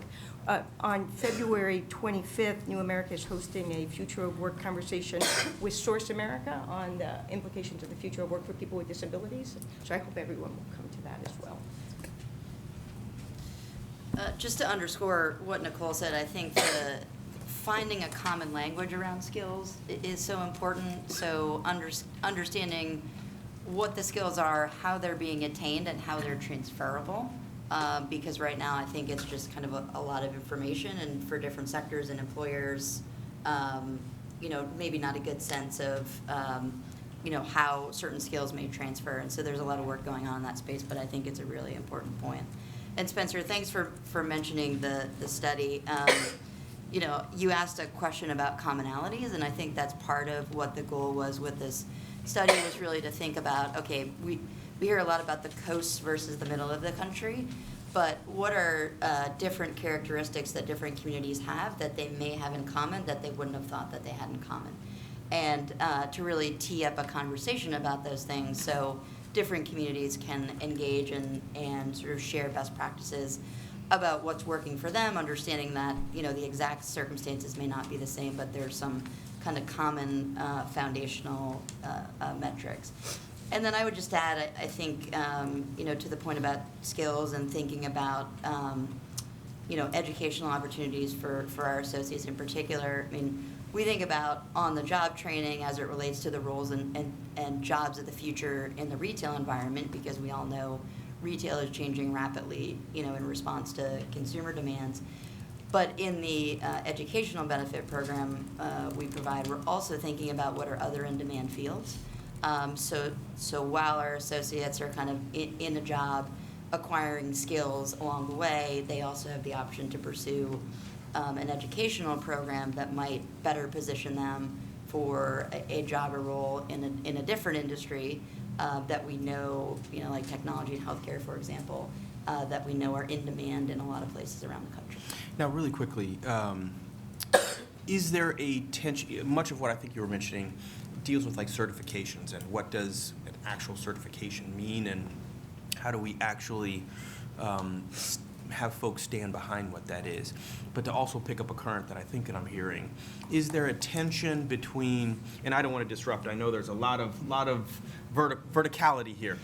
On February 25th, New America is hosting a Future of Work conversation with Source America on the implications of the future of work for people with disabilities. So I hope everyone will come to that as well. Just to underscore what Nicole said, I think finding a common language around skills is so important. So understanding what the skills are, how they're being attained, and how they're transferable. Because right now I think it's just kind of a lot of information, and for different sectors and employers, you know, maybe not a good sense of, you know, how certain skills may transfer. And so there's a lot of work going on in that space, but I think it's a really important point. And Spencer, thanks for mentioning the study. You know, you asked a question about commonalities, and I think that's part of what the goal was with this study, was really to think about, okay, we hear a lot about the coasts versus the middle of the country, but what are different characteristics that different communities have that they may have in common that they wouldn't have thought that they had in common? And to really tee up a conversation about those things so different communities can engage and sort of share best practices about what's working for them, understanding that, you know, the exact circumstances may not be the same, but there's some kind of common foundational metrics. And then I would just add, I think, you know, to the point about skills and thinking about, you know, educational opportunities for our associates in particular. I mean, we think about on-the-job training as it relates to the roles and jobs of the future in the retail environment, because we all know retail is changing rapidly, you know, in response to consumer demands. But in the educational benefit program we provide, we're also thinking about what are other in-demand fields. So while our associates are kind of in a job acquiring skills along the way, they also have the option to pursue an educational program that might better position them for a job or role in a different industry that we know, you know, like technology and healthcare, for example, that we know are in demand in a lot of places around the country. Now, really quickly, is there a tension? Much of what I think you were mentioning deals with like certifications and what does an actual certification mean, and how do we actually have folks stand behind what that is. But to also pick up a current that I think that I'm hearing, is there a tension between, and I don't want to disrupt, I know there's a lot of verticality here,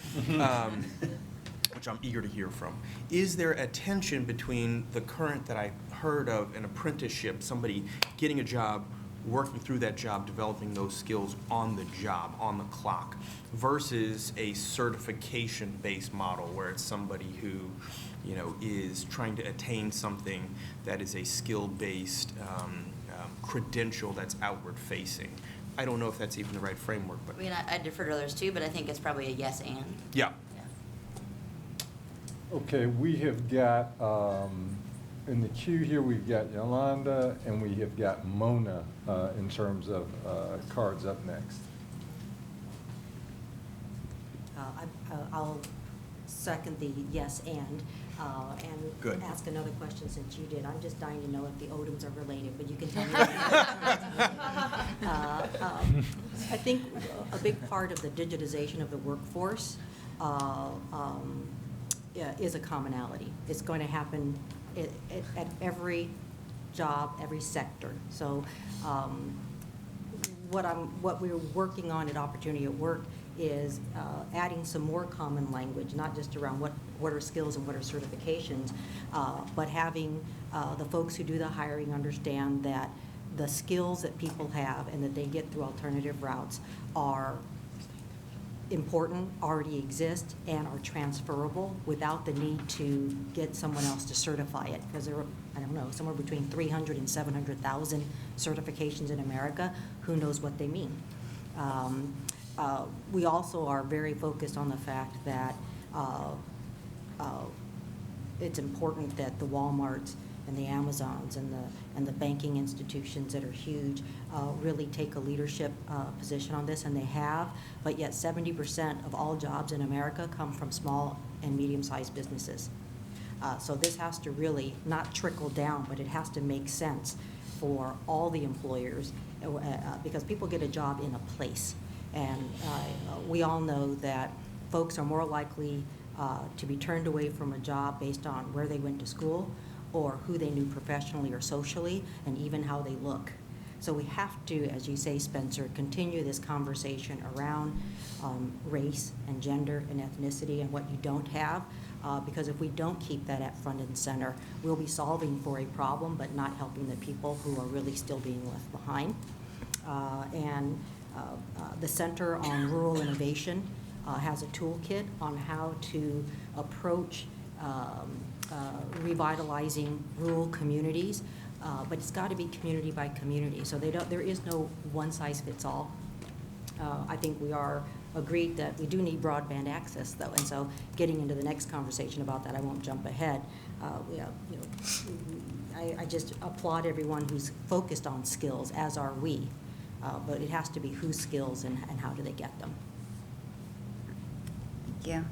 which I'm eager to hear from. Is there a tension between the current that I heard of, an apprenticeship, somebody getting a job, working through that job, developing those skills on the job, on the clock, versus a certification-based model where it's somebody who, you know, is trying to attain something that is a skill-based credential that's outward-facing? I don't know if that's even the right framework, but I mean, I defer to others too, but I think it's probably a yes and. Yeah. Okay, we have got, in the queue here, we've got Yolanda and we have got Mona in terms of cards up next. I'll second the yes and Good. ask another question since you did. I'm just dying to know if the Odoms are related, but you can tell me. I think a big part of the digitization of the workforce is a commonality. It's going to happen at every job, every sector. So what we're working on at Opportunity at Work is adding some more common language, not just around what are skills and what are certifications, but having the folks who do the hiring understand that the skills that people have and that they get through alternative routes are important, already exist, and are transferable without the need to get someone else to certify it. Because there are, I don't know, somewhere between 300 and 700,000 certifications in America. Who knows what they mean? We also are very focused on the fact that it's important that the Walmarts and the Amazons and the banking institutions that are huge really take a leadership position on this, and they have, but yet 70% of all jobs in America come from small and medium-sized businesses. So this has to really not trickle down, but it has to make sense for all the employers because people get a job in a place. And we all know that folks are more likely to be turned away from a job based on where they went to school or who they knew professionally or socially, and even how they look. So we have to, as you say, Spencer, continue this conversation around race and gender and ethnicity and what you don't have, because if we don't keep that at front and center, we'll be solving for a problem but not helping the people who are really still being left behind. The Center on Rural Innovation has a toolkit on how to approach revitalizing rural communities, but it's got to be community by community. So there is no one size fits all. I think we are agreed that we do need broadband access, though, and so getting into the next conversation about that, I won't jump ahead. I just applaud everyone who's focused on skills, as are we, but it has to be whose skills and how do they get them. Yeah.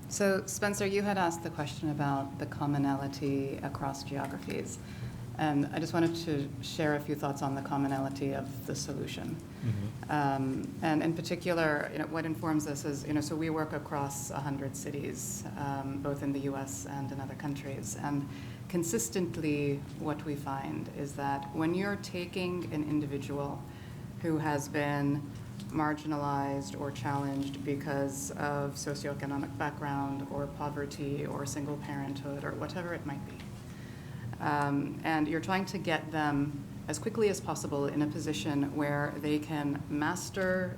So Spencer, you had asked the question about the commonality across geographies. And I just wanted to share a few thoughts on the commonality of the solution. Mm-hmm. And in particular, what informs this is, so we work across 100 cities, both in the US and in other countries. And consistently what we find is that when you're taking an individual who has been marginalized or challenged because of socioeconomic background or poverty or single parenthood or whatever it might be, and you're trying to get them as quickly as possible in a position where they can master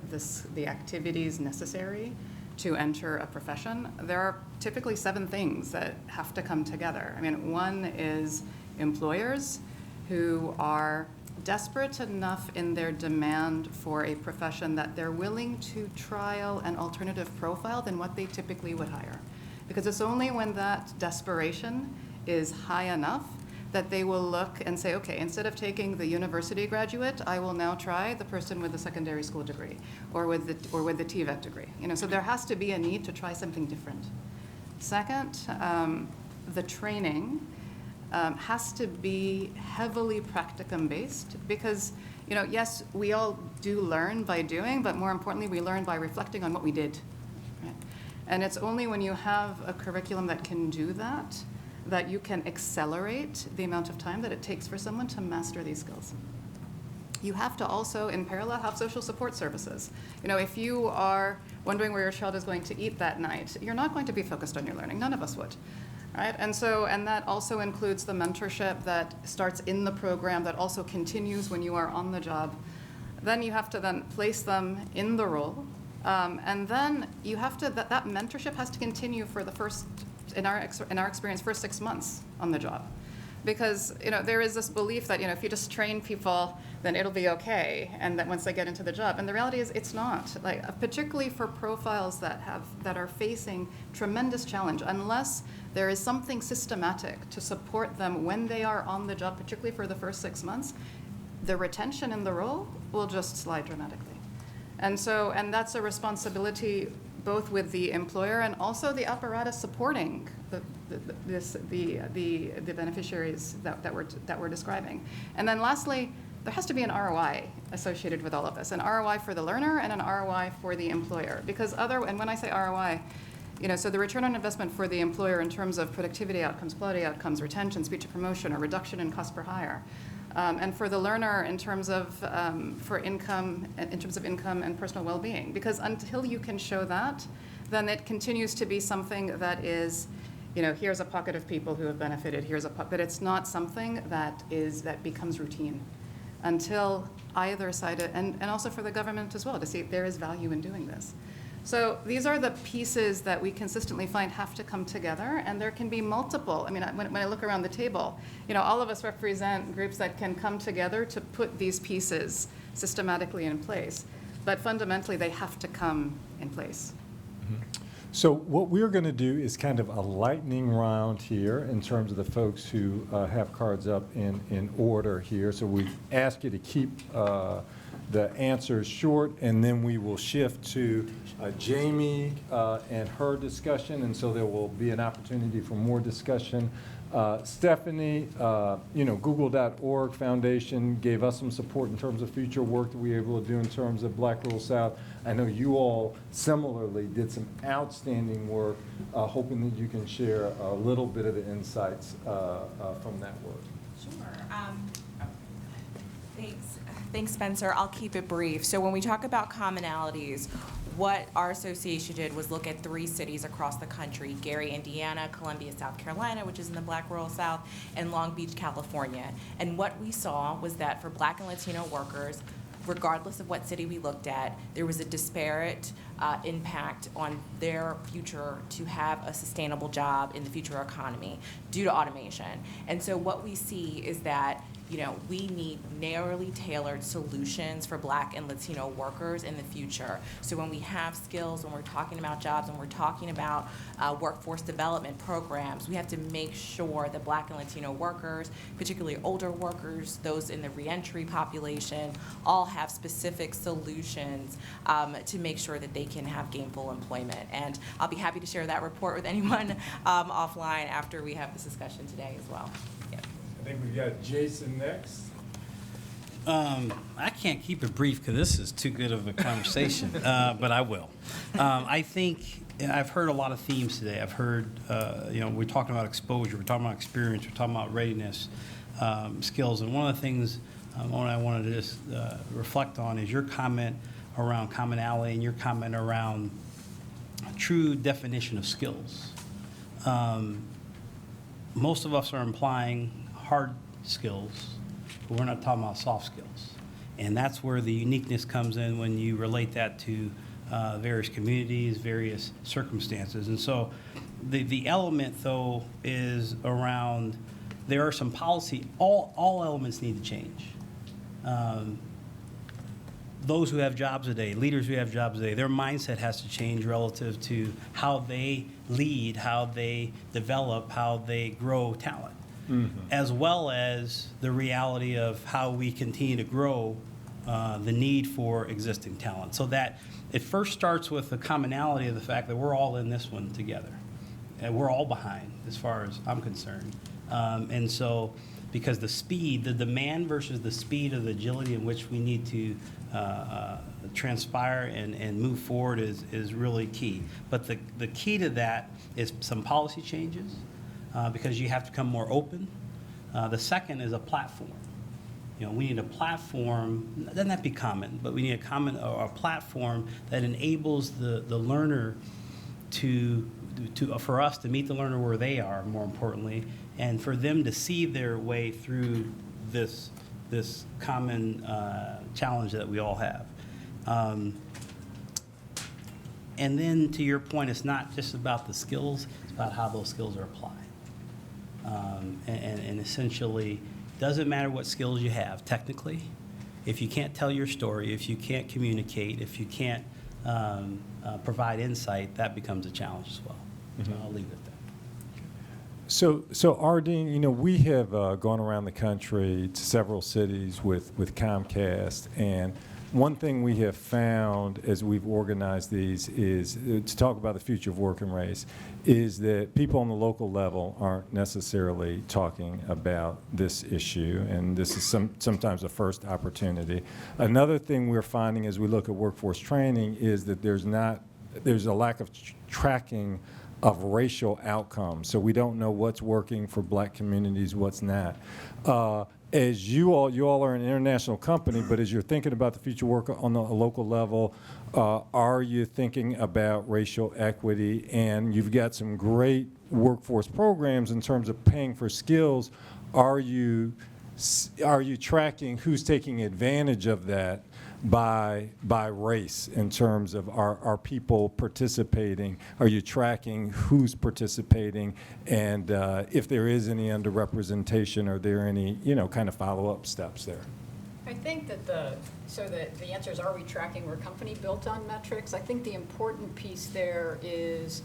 the activities necessary to enter a profession, there are typically 7 things that have to come together. I mean, one is employers who are desperate enough in their demand for a profession that they're willing to trial an alternative profile than what they typically would hire. Because it's only when that desperation is high enough that they will look and say, okay, instead of taking the university graduate, I will now try the person with the secondary school degree or with the TVET degree. So there has to be a need to try something different. Second, the training has to be heavily practicum based because, yes, we all do learn by doing, but more importantly, we learn by reflecting on what we did. Right? And it's only when you have a curriculum that can do that you can accelerate the amount of time that it takes for someone to master these skills. You have to also, in parallel, have social support services. If you are wondering where your child is going to eat that night, you're not going to be focused on your learning. None of us would. Right? And that also includes the mentorship that starts in the program that also continues when you are on the job. Then you have to then place them in the role. And then you have to, that mentorship has to continue for the first, in our experience, first 6 months on the job. Because there is this belief that if you just train people, then it'll be okay, and that once they get into the job. And the reality is, it's not. Particularly for profiles that are facing tremendous challenge, unless there is something systematic to support them when they are on the job, particularly for the first 6 months, the retention in the role will just slide dramatically. And that's a responsibility both with the employer and also the apparatus supporting the beneficiaries that we're describing. And then lastly, there has to be an ROI associated with all of this, an ROI for the learner and an ROI for the employer. Because and when I say ROI, so the return on investment for the employer in terms of productivity outcomes, quality outcomes, retention, speed to promotion, or reduction in cost per hire. and for the learner in terms of income and personal well-being. Because until you can show that, then it continues to be something that is, here's a pocket of people who have benefited, but it's not something that becomes routine until either side, and also for the government as well, to see if there is value in doing this. So these are the pieces that we consistently find have to come together, and there can be multiple. I mean, when I look around the table, all of us represent groups that can come together to put these pieces systematically in place, but fundamentally they have to come in place. So what we're going to do is kind of a lightning round here in terms of the folks who have cards up in order here. So we ask you to keep the answers short, and then we will shift to Jamie and her discussion, and so there will be an opportunity for more discussion. Stephanie, Google.org Foundation gave us some support in terms of future work that we were able to do in terms of Black Rural South. I know you all similarly did some outstanding work, hoping that you can share a little bit of the insights from that work. Sure. Thanks, Spencer. I'll keep it brief. So when we talk about commonalities, what our association did was look at 3 cities across the country: Gary, Indiana; Columbia, South Carolina, which is in the Black Rural South; and Long Beach, California. And what we saw was that for Black and Latino workers, regardless of what city we looked at, there was a disparate impact on their future to have a sustainable job in the future economy due to automation. And so what we see is that we need narrowly tailored solutions for Black and Latino workers in the future. So when we have skills, when we're talking about jobs, when we're talking about workforce development programs, we have to make sure that Black and Latino workers, particularly older workers, those in the reentry population, all have specific solutions to make sure that they can have gainful employment. And I'll be happy to share that report with anyone offline after we have this discussion today as well. Yep. I think we've got Jason next. I can't keep it brief because this is too good of a conversation, but I will. I think I've heard a lot of themes today. I've heard, we're talking about exposure, we're talking about experience, we're talking about readiness, skills. And one of the things I wanted to just reflect on is your comment around commonality and your comment around true definition of skills. Most of us are implying hard skills, but we're not talking about soft skills. And that's where the uniqueness comes in when you relate that to various communities, various circumstances. And so the element, though, is around there are some policy, all elements need to change. Those who have jobs today, leaders who have jobs today, their mindset has to change relative to how they lead, how they develop, how they grow talent. As well as the reality of how we continue to grow the need for existing talent. So that it first starts with the commonality of the fact that we're all in this one together. And we're all behind as far as I'm concerned. And so because the demand versus the speed of the agility in which we need to transpire and move forward is really key. But the key to that is some policy changes. Because you have to become more open. The second is a platform. We need a platform, doesn't have to be common, but we need a platform that enables the learner for us to meet the learner where they are, more importantly, and for them to see their way through this common challenge that we all have. And then to your point, it's not just about the skills, it's about how those skills are applied. And essentially, doesn't matter what skills you have technically, if you can't tell your story, if you can't communicate, if you can't provide insight, that becomes a challenge as well. So I'll leave it at that. So Ardeen, we have gone around the country to several cities with Comcast, and one thing we have found as we've organized these is to talk about the future of work and race is that people on the local level aren't necessarily talking about this issue, and this is sometimes a first opportunity. Another thing we're finding as we look at workforce training is that there's a lack of tracking of racial outcomes. So we don't know what's working for Black communities, what's not. as you all are an international company, but as you're thinking about the future work on a local level, are you thinking about racial equity? And you've got some great workforce programs in terms of paying for skills. Are you tracking who's taking advantage of that by race in terms of are people participating? Are you tracking who's participating? And if there is any underrepresentation, are there any, kind of follow-up steps there? I think that the answer is, are we tracking? We're a company built on metrics. I think the important piece there is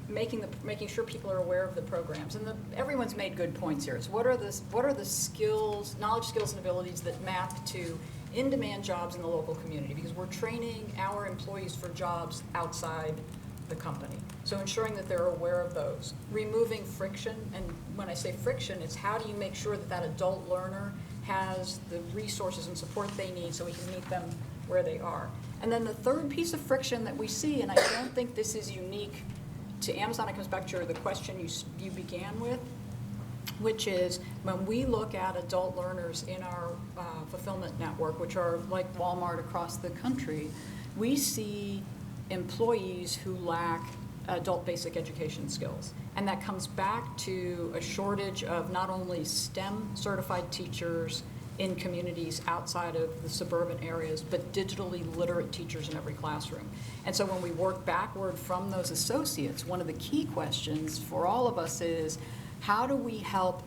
making sure people are aware of the programs. And everyone's made good points here. It's what are the skills, knowledge, skills, and abilities that map to in-demand jobs in the local community, because we're training our employees for jobs outside the company. So ensuring that they're aware of those. Removing friction, and when I say friction, it's how do you make sure that that adult learner has the resources and support they need so we can meet them where they are. And then the third piece of friction that we see, and I don't think this is unique to Amazon, it comes back to the question you began with, which is when we look at adult learners in our fulfillment network, which are like Walmart across the country, we see employees who lack adult basic education skills. And that comes back to a shortage of not only STEM certified teachers in communities outside of the suburban areas, but digitally literate teachers in every classroom. And so when we work backward from those associates, one of the key questions for all of us is, how do we help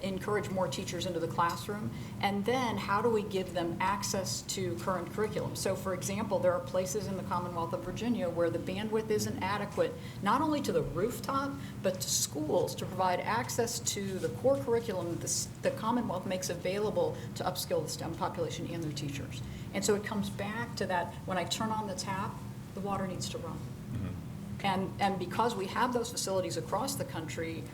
encourage more teachers into the classroom? And then how do we give them access to current curriculum? So for example, there are places in the Commonwealth of Virginia where the bandwidth isn't adequate, not only to the rooftop, but to schools to provide access to the core curriculum that the Commonwealth makes available to upskill the STEM population and their teachers. And so it comes back to that, when I turn on the tap, the water needs to run. And because we have those facilities across the country,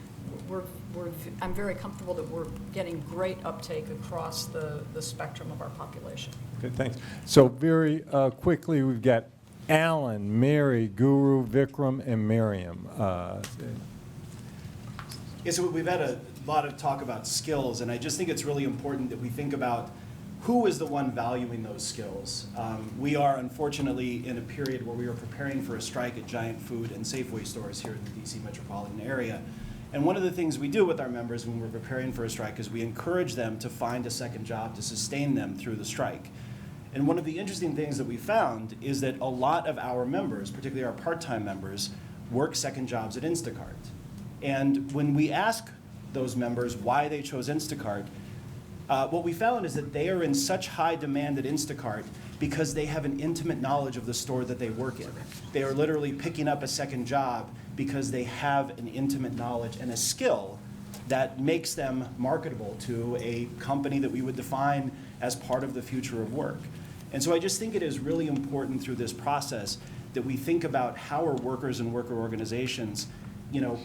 I'm very comfortable that we're getting great uptake across the spectrum of our population. Okay, thanks. So very quickly, we've got Alan, Mary, Guru, Vikram, and Miriam. Yeah, so we've had a lot of talk about skills, and I just think it's really important that we think about who is the one valuing those skills. We are unfortunately in a period where we are preparing for a strike at giant food and Safeway stores here in the DC metropolitan area. And one of the things we do with our members when we're preparing for a strike is we encourage them to find a second job to sustain them through the strike. And one of the interesting things that we found is that a lot of our members, particularly our part-time members, work second jobs at Instacart. And when we ask those members why they chose Instacart, what we found is that they are in such high demand at Instacart because they have an intimate knowledge of the store that they work in. They are literally picking up a second job because they have an intimate knowledge and a skill that makes them marketable to a company that we would define as part of the future of work. And so I just think it is really important through this process that we think about how are workers and worker organizations,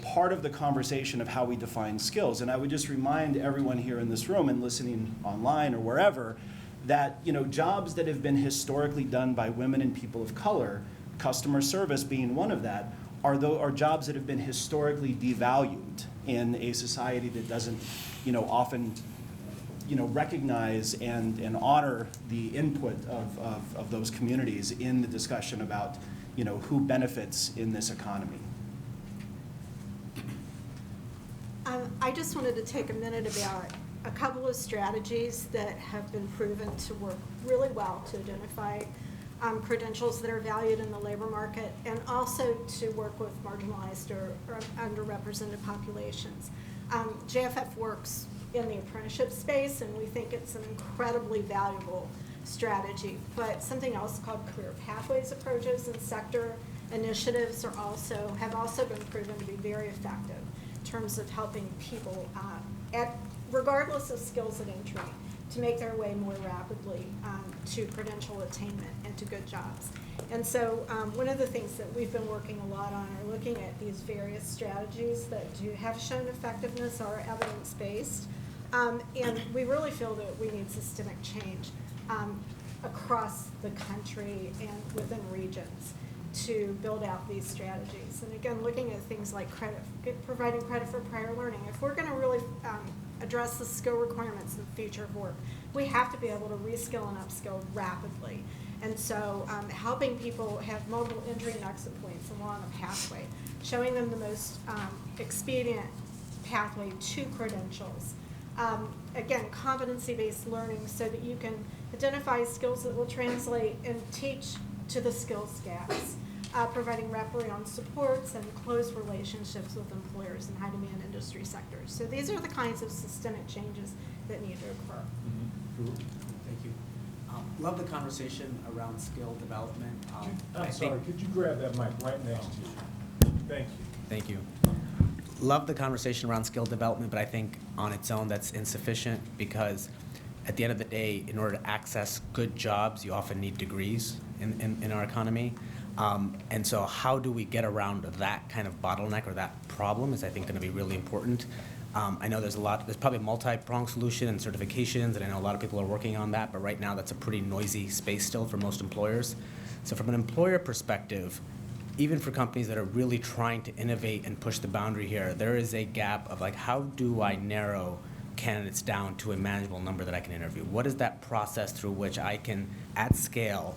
part of the conversation of how we define skills. And I would just remind everyone here in this room and listening online or wherever that, jobs that have been historically done by women and people of color, customer service being one of that, are jobs that have been historically devalued in a society that doesn't, often, recognize and honor the input of those communities in the discussion about, who benefits in this economy. I just wanted to take a minute about a couple of strategies that have been proven to work really well to identify credentials that are valued in the labor market, and also to work with marginalized or underrepresented populations. JFF works in the apprenticeship space, and we think it's an incredibly valuable strategy. But something else called career pathways approaches and sector initiatives have also been proven to be very effective in terms of helping people, regardless of skills at entry, to make their way more rapidly to credential attainment and to good jobs. And so one of the things that we've been working a lot on are looking at these various strategies that have shown effectiveness, are evidence-based, and we really feel that we need systemic change across the country and within regions to build out these strategies. And again, looking at things like providing credit for prior learning. If we're going to really address the skill requirements of the future of work. We have to be able to reskill and upskill rapidly. And so helping people have multiple entry and exit points along a pathway, showing them the most expedient pathway to credentials. Again, competency-based learning so that you can identify skills that will translate and teach to the skills gaps, providing wraparound supports and close relationships with employers in high-demand industry sectors. So these are the kinds of systemic changes that need to occur. Thank you. Love the conversation around skill development. I'm sorry, could you grab that mic right next to you? Thank you. Thank you. Love the conversation around skill development, but I think on its own that's insufficient because at the end of the day, in order to access good jobs, you often need degrees in our economy. And so how do we get around that kind of bottleneck or that problem is, I think, going to be really important. I know there's probably a multi-pronged solution and certifications, and I know a lot of people are working on that, but right now that's a pretty noisy space still for most employers. So from an employer perspective, even for companies that are really trying to innovate and push the boundary here, there is a gap of like, how do I narrow candidates down to a manageable number that I can interview? What is that process through which I can, at scale,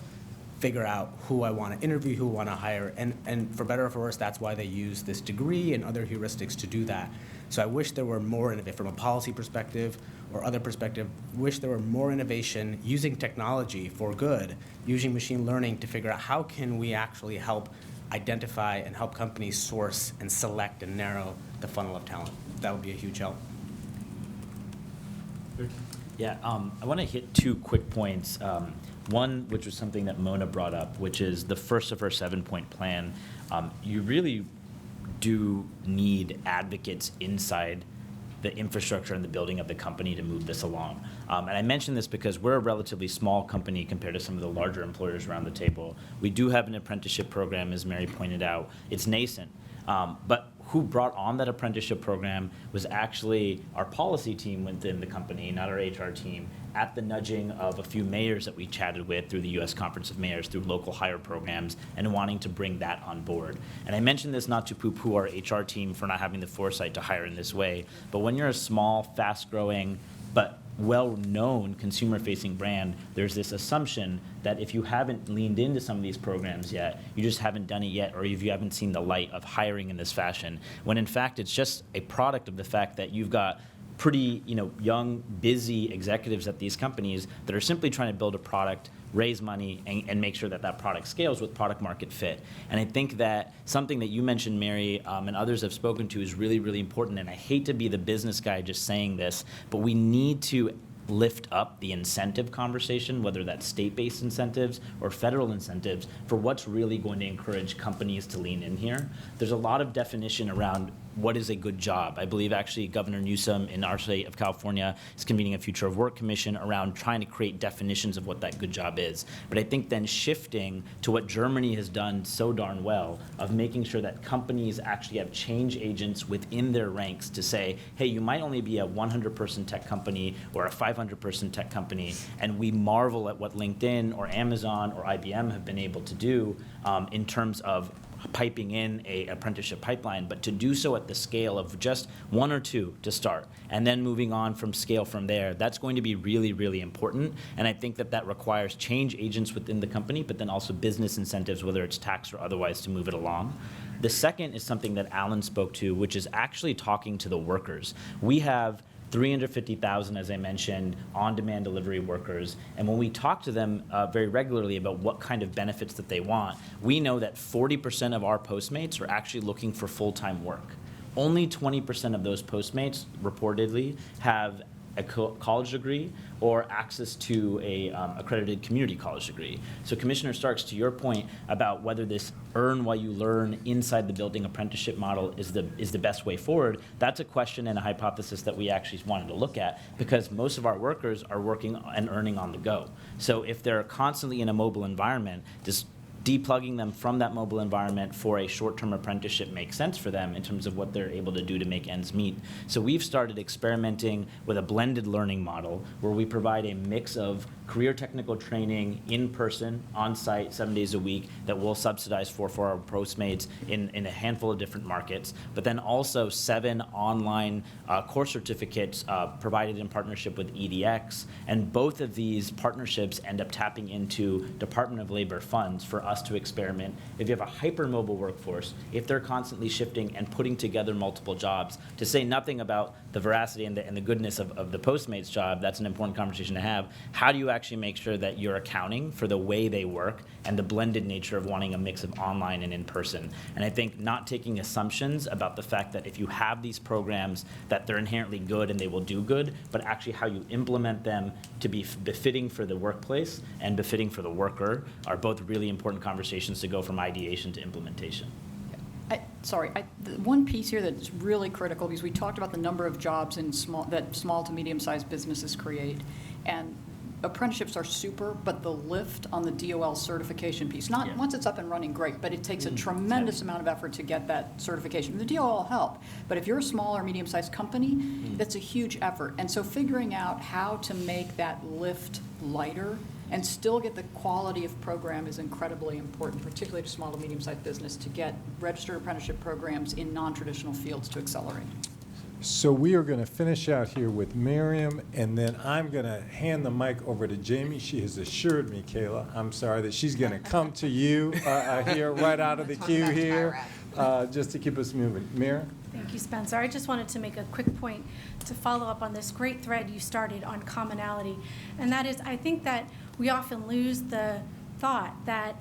figure out who I want to interview, who I want to hire, and for better or for worse, that's why they use this degree and other heuristics to do that. So I wish there were more innovation from a policy perspective or other perspective, wish there were more innovation using technology for good, using machine learning to figure out how can we actually help identify and help companies source and select and narrow the funnel of talent. That would be a huge help. Yeah, I want to hit 2 quick points. One, which was something that Mona brought up, which is the first of her 7-point plan. You really do need advocates inside the infrastructure and the building of the company to move this along. And I mention this because we're a relatively small company compared to some of the larger employers around the table. We do have an apprenticeship program, as Mary pointed out. It's nascent. But who brought on that apprenticeship program was actually our policy team within the company, not our HR team, at the nudging of a few mayors that we chatted with through the U.S. Conference of Mayors, through local hire programs, and wanting to bring that on board. And I mention this not to poo-poo our HR team for not having the foresight to hire in this way, but when you're a small, fast-growing, but well-known consumer-facing brand, there's this assumption that if you haven't leaned into some of these programs yet, you just haven't done it yet, or if you haven't seen the light of hiring in this fashion, when in fact it's just a product of the fact that you've got pretty, young, busy executives at these companies that are simply trying to build a product, raise money, and make sure that that product scales with product market fit. And I think that something that you mentioned, Mary, and others have spoken to is really, really important. And I hate to be the business guy just saying this, but we need to lift up the incentive conversation, whether that's state-based incentives or federal incentives, for what's really going to encourage companies to lean in here. There's a lot of definition around what is a good job. I believe actually Governor Newsom in our state of California is convening a Future of Work Commission around trying to create definitions of what that good job is. But I think then shifting to what Germany has done so darn well of making sure that companies actually have change agents within their ranks to say, hey, you might only be a 100-person tech company or a 500-person tech company, and we marvel at what LinkedIn or Amazon or IBM have been able to do in terms of piping in a apprenticeship pipeline, but to do so at the scale of just 1 or 2 to start, and then moving on from scale from there, that's going to be really, really important. And I think that that requires change agents within the company, but then also business incentives, whether it's tax or otherwise, to move it along. The second is something that Alan spoke to, which is actually talking to the workers. We have 350,000, as I mentioned, on-demand delivery workers. And when we talk to them very regularly about what kind of benefits that they want, we know that 40% of our Postmates are actually looking for full-time work. Only 20% of those Postmates, reportedly, have a college degree or access to a accredited community college degree. So Commissioner Starks, to your point about whether this earn while you learn inside the building apprenticeship model is the best way forward, that's a question and a hypothesis that we actually wanted to look at, because most of our workers are working and earning on the go. So if they're constantly in a mobile environment, this Depugging them from that mobile environment for a short-term apprenticeship makes sense for them in terms of what they're able to do to make ends meet. So we've started experimenting with a blended learning model where we provide a mix of career technical training in person, on site, 7 days a week that we'll subsidize for our Postmates in a handful of different markets, but then also 7 online course certificates provided in partnership with EDX. And both of these partnerships end up tapping into Department of Labor funds for us to experiment. If you have a hypermobile workforce, if they're constantly shifting and putting together multiple jobs, to say nothing about the veracity and the goodness of the Postmates job, that's an important conversation to have. How do you actually make sure that you're accounting for the way they work and the blended nature of wanting a mix of online and in person? And I think not taking assumptions about the fact that if you have these programs that they're inherently good and they will do good, but actually how you implement them to be befitting for the workplace and befitting for the worker are both really important conversations to go from ideation to implementation. The one piece here that's really critical, because we talked about the number of jobs that small to medium-sized businesses create, and apprenticeships are super, but the lift on the DOL certification piece, once it's up and running, great, but it takes a tremendous amount of effort to get that certification. The DOL will help, but if you're a small or medium-sized company, that's a huge effort. And so figuring out how to make that lift lighter and still get the quality of program is incredibly important, particularly to small to medium-sized business, to get registered apprenticeship programs in non-traditional fields to accelerate. So we are going to finish out here with Miriam, and then I'm going to hand the mic over to Jamie. She has assured me, Kayla, I'm sorry, that she's going to come to you here right out of the queue here, just to keep us moving. Miriam? Thank you, Spencer. I just wanted to make a quick point to follow up on this great thread you started on commonality. And that is, I think that we often lose the thought that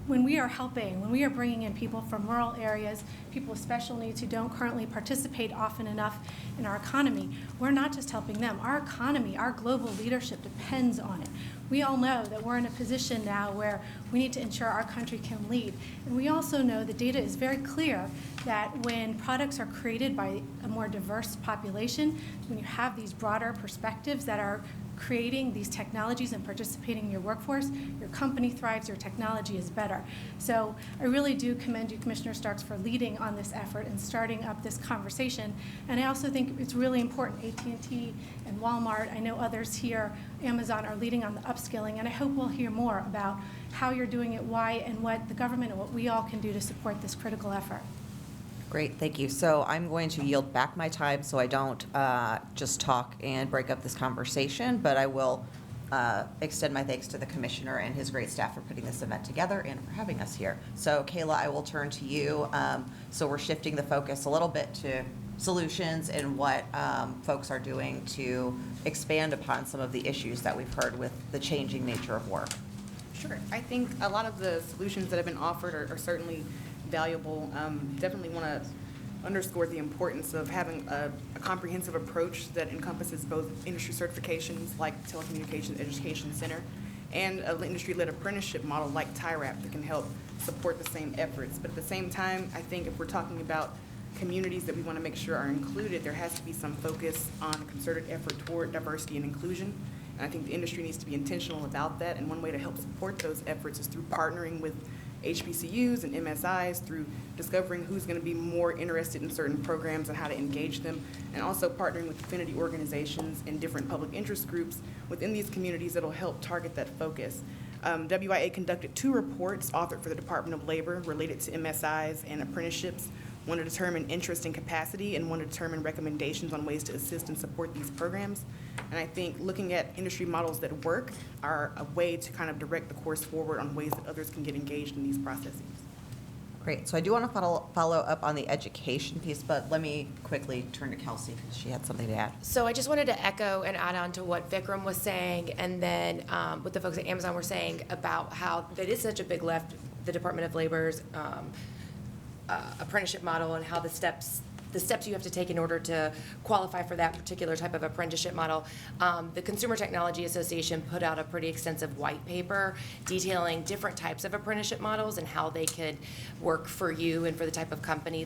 when we are helping, when we are bringing in people from rural areas, people with special needs who don't currently participate often enough in our economy, we're not just helping them. Our economy, our global leadership depends on it. We all know that we're in a position now where we need to ensure our country can lead. And we also know the data is very clear that when products are created by a more diverse population, when you have these broader perspectives that are creating these technologies and participating in your workforce, your company thrives, your technology is better. So I really do commend you, Commissioner Starks, for leading on this effort and starting up this conversation. And I also think it's really important, AT&T and Walmart, I know others here, Amazon, are leading on the upskilling, and I hope we'll hear more about how you're doing it, why, and what the government and what we all can do to support this critical effort. Great, thank you. So I'm going to yield back my time so I don't just talk and break up this conversation, but I will extend my thanks to the Commissioner and his great staff for putting this event together and for having us here. So Kayla, I will turn to you. So we're shifting the focus a little bit to solutions and what folks are doing to expand upon some of the issues that we've heard with the changing nature of work. Sure. I think a lot of the solutions that have been offered are certainly valuable. Definitely want to underscore the importance of having a comprehensive approach that encompasses both industry certifications like Telecommunications Education Center and an industry-led apprenticeship model like TIRAP that can help support the same efforts. But at the same time, I think if we're talking about communities that we want to make sure are included, there has to be some focus on a concerted effort toward diversity and inclusion. And I think the industry needs to be intentional about that, and one way to help support those efforts is through partnering with HBCUs and MSIs, through discovering who's going to be more interested in certain programs and how to engage them, and also partnering with affinity organizations and different public interest groups within these communities that will help target that focus. WIA conducted 2 reports authored for the Department of Labor related to MSIs and apprenticeships, one to determine interest and capacity and one to determine recommendations on ways to assist and support these programs. And I think looking at industry models that work are a way to kind of direct the course forward on ways that others can get engaged in these processes. Great. So I do want to follow up on the education piece, but let me quickly turn to Kelsey because she had something to add. So I just wanted to echo and add on to what Vikram was saying, and then what the folks at Amazon were saying about how that is such a big lift, the Department of Labor's apprenticeship model, and how the steps you have to take in order to qualify for that particular type of apprenticeship model. The Consumer Technology Association put out a pretty extensive white paper detailing different types of apprenticeship models and how they could work for you and for the type of company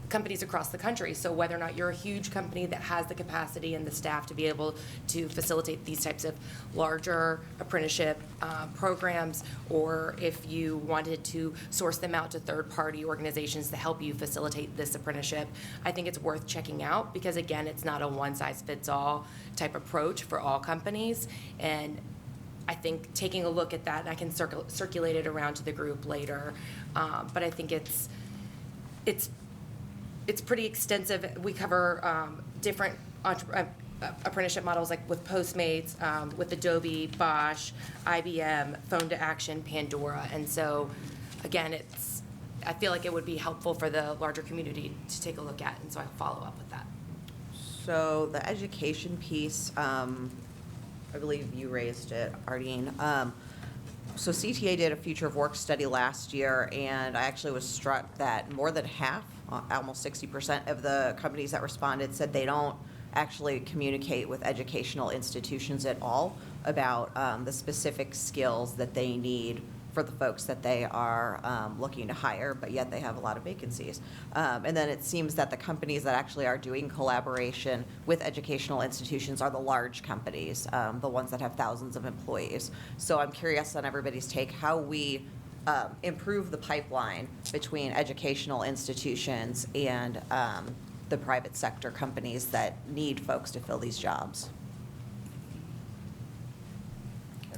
companies across the country. So whether or not you're a huge company that has the capacity and the staff to be able to facilitate these types of larger apprenticeship programs, or if you wanted to source them out to third-party organizations to help you facilitate this apprenticeship, I think it's worth checking out because, again, it's not a one-size-fits-all type approach for all companies. And I think taking a look at that, and I can circulate it around to the group later, but I think it's pretty extensive. We cover different apprenticeship models, like with Postmates, with Adobe, Bosch, IBM, Phone to Action, Pandora. And so, again, I feel like it would be helpful for the larger community to take a look at, and so I'll follow up with that. So the education piece, I believe you raised it, Ardeen. So CTA did a future of work study last year, and I actually was struck that more than half, almost 60% of the companies that responded said they don't actually communicate with educational institutions at all about the specific skills that they need for the folks that they are looking to hire, but yet they have a lot of vacancies. And then it seems that the companies that actually are doing collaboration with educational institutions are the large companies, the ones that have thousands of employees. So I'm curious on everybody's take how we improve the pipeline between educational institutions and the private sector companies that need folks to fill these jobs.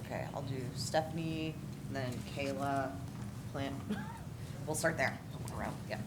Okay, I'll do Stephanie, then Kayla, Clint. We'll start there. Around. Yeah.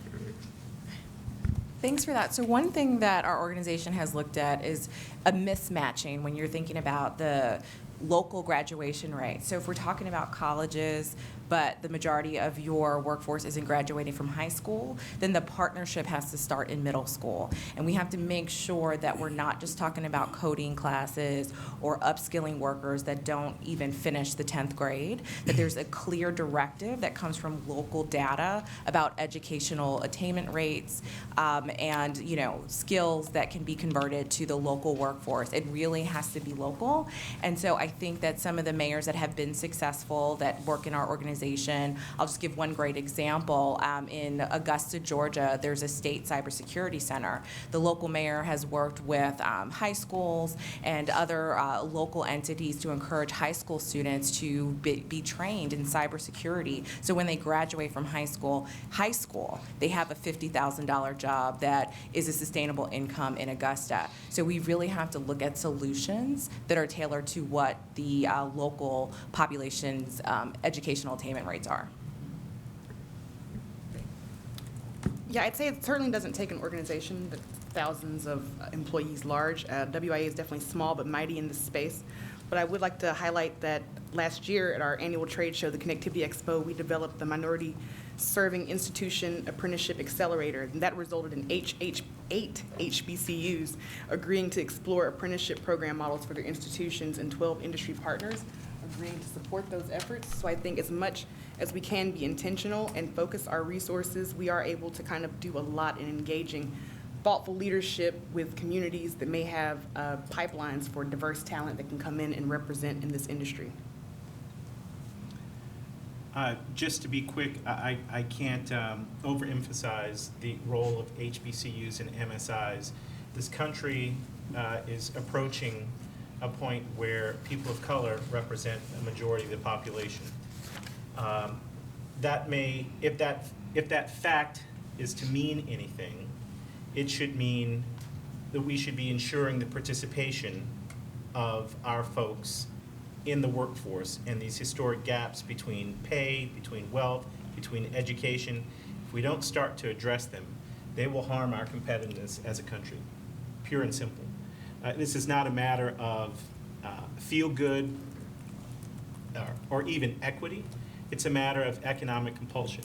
Thanks for that. So one thing that our organization has looked at is a mismatching when you're thinking about the local graduation rate. So if we're talking about colleges, but the majority of your workforce isn't graduating from high school, then the partnership has to start in middle school. And we have to make sure that we're not just talking about coding classes or upskilling workers that don't even finish the 10th grade, that there's a clear directive that comes from local data about educational attainment rates and skills that can be converted to the local workforce. It really has to be local. And so I think that some of the mayors that have been successful that work in our organization, I'll just give one great example. In Augusta, Georgia, there's a state cybersecurity center. The local mayor has worked with high schools and other local entities to encourage high school students to be trained in cybersecurity. So when they graduate from high school, they have a $50,000 job that is a sustainable income in Augusta. So we really have to look at solutions that are tailored to what the local population's educational attainment rates are. Yeah, I'd say it certainly doesn't take an organization with thousands of employees large. WIA is definitely small but mighty in this space. But I would like to highlight that last year at our annual trade show, the Connectivity Expo, we developed the Minority Serving Institution Apprenticeship Accelerator, and that resulted in 8 HBCUs agreeing to explore apprenticeship program models for their institutions, and 12 industry partners agreeing to support those efforts. So I think as much as we can be intentional and focus our resources, we are able to kind of do a lot in engaging thoughtful leadership with communities that may have pipelines for diverse talent that can come in and represent in this industry. Just to be quick, I can't overemphasize the role of HBCUs and MSIs. This country is approaching a point where people of color represent a majority of the population. If that fact is to mean anything, it should mean that we should be ensuring the participation of our folks in the workforce and these historic gaps between pay, between wealth, between education. If we don't start to address them, they will harm our competitiveness as a country, pure and simple. This is not a matter of feel-good or even equity. It's a matter of economic compulsion.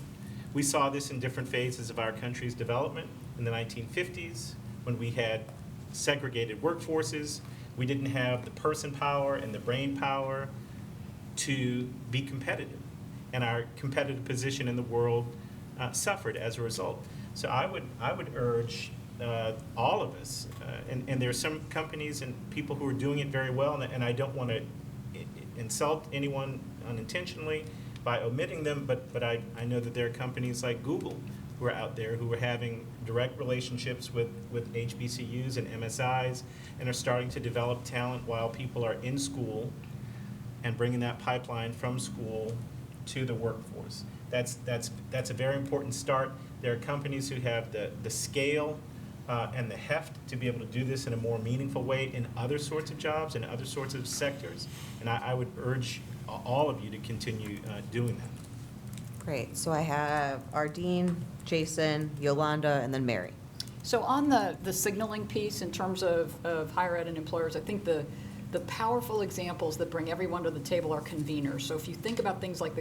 We saw this in different phases of our country's development. In the 1950s, when we had segregated workforces, we didn't have the person power and the brain power to be competitive. And our competitive position in the world suffered as a result. So I would urge all of us, and there are some companies and people who are doing it very well, and I don't want to insult anyone unintentionally by omitting them, but I know that there are companies like Google who are out there who are having direct relationships with HBCUs and MSIs and are starting to develop talent while people are in school and bringing that pipeline from school to the workforce. That's a very important start. There are companies who have the scale and the heft to be able to do this in a more meaningful way in other sorts of jobs and other sorts of sectors. And I would urge all of you to continue doing that. Great. So I have Ardeen, Jason, Yolanda, and then Mary. So on the signaling piece in terms of higher ed and employers, I think the powerful examples that bring everyone to the table are conveners. So if you think about things like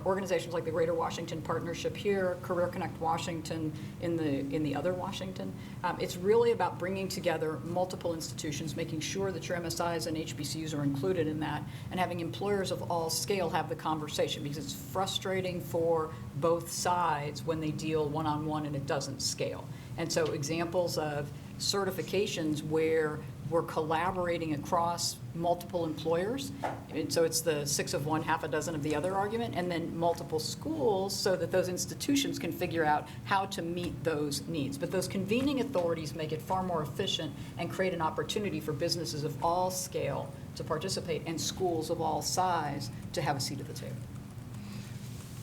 organizations like the Greater Washington Partnership here, Career Connect Washington in the other Washington, it's really about bringing together multiple institutions, making sure that your MSIs and HBCUs are included in that, and having employers of all scale have the conversation, because it's frustrating for both sides when they deal one-on-one and it doesn't scale. And so examples of certifications where we're collaborating across multiple employers, and so it's the 6 of one, half a dozen of the other argument, and then multiple schools so that those institutions can figure out how to meet those needs. But those convening authorities make it far more efficient and create an opportunity for businesses of all scale to participate and schools of all size to have a seat at the table.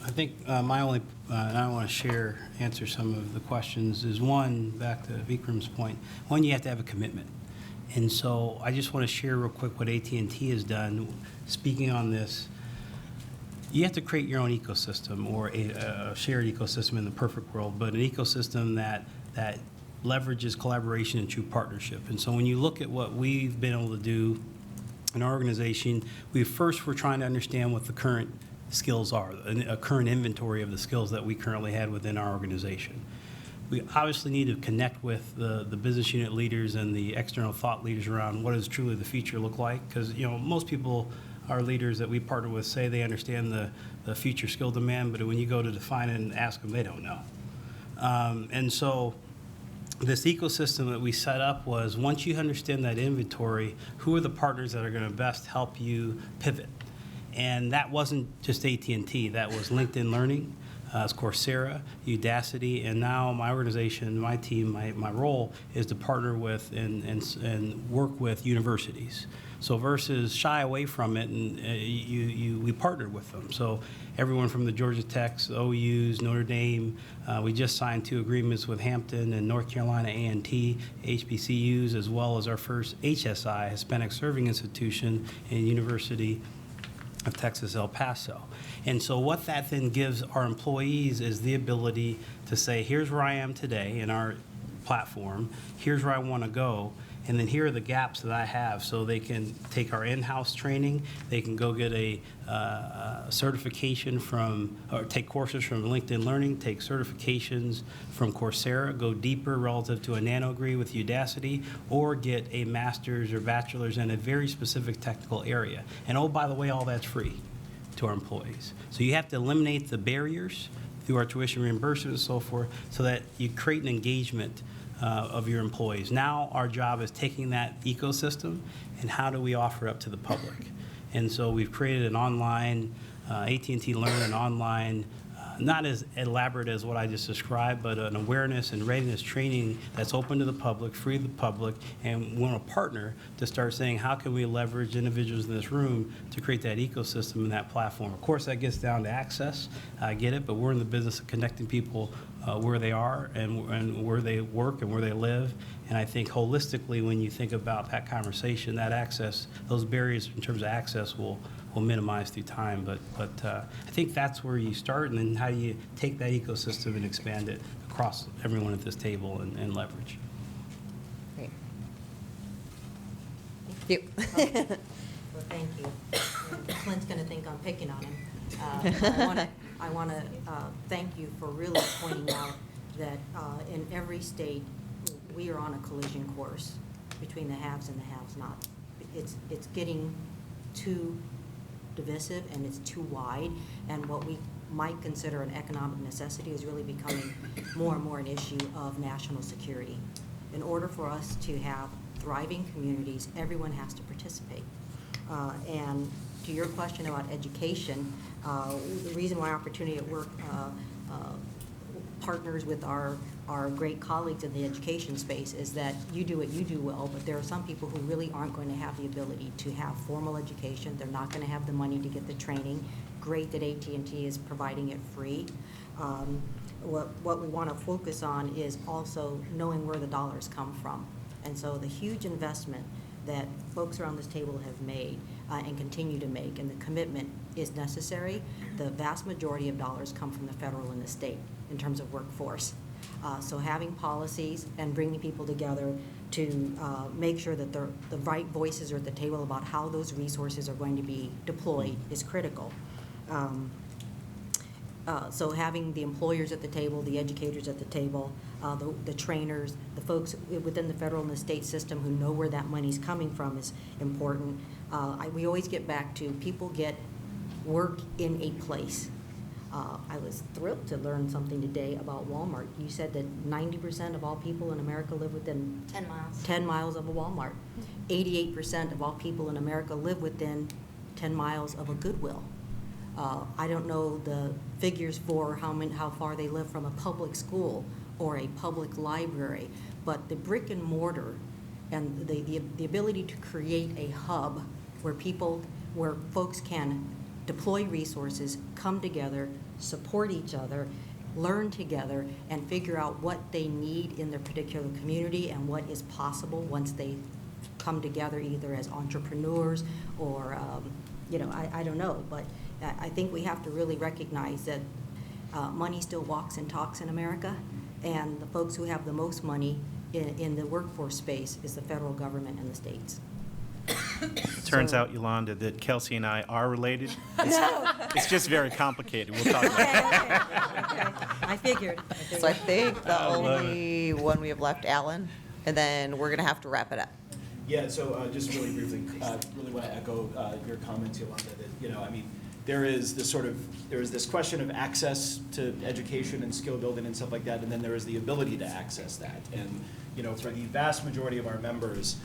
I think my only, and I want to answer some of the questions, is one, back to Vikram's point, one, you have to have a commitment. And so I just want to share real quick what AT&T has done. Speaking on this, you have to create your own ecosystem, or a shared ecosystem in the perfect world, but an ecosystem that leverages collaboration and true partnership. And so when you look at what we've been able to do in our organization, we're trying to understand what the current skills are, a current inventory of the skills that we currently had within our organization. We obviously need to connect with the business unit leaders and the external thought leaders around what does truly the future look like, because most people, our leaders that we partner with, say they understand the future skill demand, but when you go to define it and ask them, they don't know. And so this ecosystem that we set up was, once you understand that inventory, who are the partners that are going to best help you pivot? And that wasn't just AT&T, that was LinkedIn Learning, it's Coursera, Udacity, and now my organization, my team, my role is to partner with and work with universities. So versus shy away from it, and we partnered with them. So everyone from the Georgia Techs, OUs, Notre Dame, we just signed 2 agreements with Hampton and North Carolina A&T, HBCUs, as well as our first HSI, Hispanic Serving Institution, in University of Texas, El Paso. And so what that then gives our employees is the ability to say, here's where I am today in our platform, here's where I want to go, and then here are the gaps that I have, so they can take our in-house training, they can go get a certification from, or take courses from LinkedIn Learning, take certifications from Coursera, go deeper relative to a nano degree with Udacity, or get a master's or bachelor's in a very specific technical area. And oh, by the way, all that's free to our employees. So you have to eliminate the barriers through our tuition reimbursement and so forth, so that you create an engagement of your employees. Now our job is taking that ecosystem and how do we offer it up to the public. And so we've created an online, AT&T Learn, an online, not as elaborate as what I just described, but an awareness and readiness training that's open to the public, free to the public, and we want to partner to start saying, how can we leverage individuals in this room to create that ecosystem and that platform? Of course, that gets down to access, I get it, but we're in the business of connecting people where they are and where they work and where they live. And I think holistically, when you think about that conversation, that access, those barriers in terms of access will minimize through time. But I think that's where you start, and then how you take that ecosystem and expand it across everyone at this table and leverage. Great. Thank you. Well, thank you. And Clint's going to think I'm picking on him. I want to thank you for really pointing out that in every state, we are on a collision course between the haves and the have-not. It's getting too divisive and it's too wide, and what we might consider an economic necessity is really becoming more and more an issue of national security. In order for us to have thriving communities, everyone has to participate. And to your question about education, the reason why Opportunity at Work partners with our great colleagues in the education space is that you do what you do well, but there are some people who really aren't going to have the ability to have formal education. They're not going to have the money to get the training. Great that AT&T is providing it free. What we want to focus on is also knowing where the dollars come from. And so the huge investment that folks around this table have made and continue to make, and the commitment is necessary. The vast majority of dollars come from the federal and the state in terms of workforce. So having policies and bringing people together to make sure that the right voices are at the table about how those resources are going to be deployed is critical. So having the employers at the table, the educators at the table, the trainers, the folks within the federal and the state system who know where that money's coming from is important. We always get back to people get work in a place. I was thrilled to learn something today about Walmart. You said that 90% of all people in America live within 10 miles. 10 miles of a Walmart. 88% of all people in America live within 10 miles of a Goodwill. I don't know the figures for how far they live from a public school or a public library, but the brick and mortar and the ability to create a hub where folks can deploy resources, come together, support each other, learn together, and figure out what they need in their particular community and what is possible once they come together either as entrepreneurs or, I don't know, but I think we have to really recognize that money still walks and talks in America, and the folks who have the most money in the workforce space is the federal government and the states. Turns out, Yolanda, that Kelsey and I are related. It's just very complicated. We'll talk about it. Okay. I figured. So I think the only one we have left, Alan, and then we're going to have to wrap it up. Yeah, so just really briefly, really want to echo your comments, Yolanda, that, there is this question of access to education and skill building and stuff like that, and then there is the ability to access that. And, for the vast majority of our members,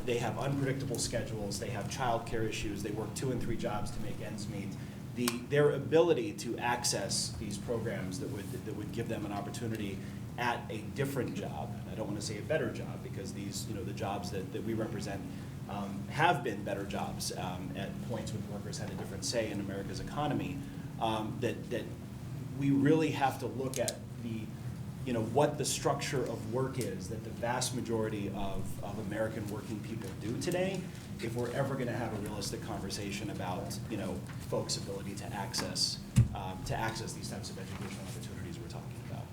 they have unpredictable schedules, they have childcare issues, they work 2 and 3 jobs to make ends meet. Their ability to access these programs that would give them an opportunity at a different job, I don't want to say a better job, because these, the jobs that we represent have been better jobs at points when workers had a different say in America's economy, that we really have to look at what the structure of work is that the vast majority of American working people do today, if we're ever going to have a realistic conversation about, folks' ability to access these types of educational opportunities we're talking about.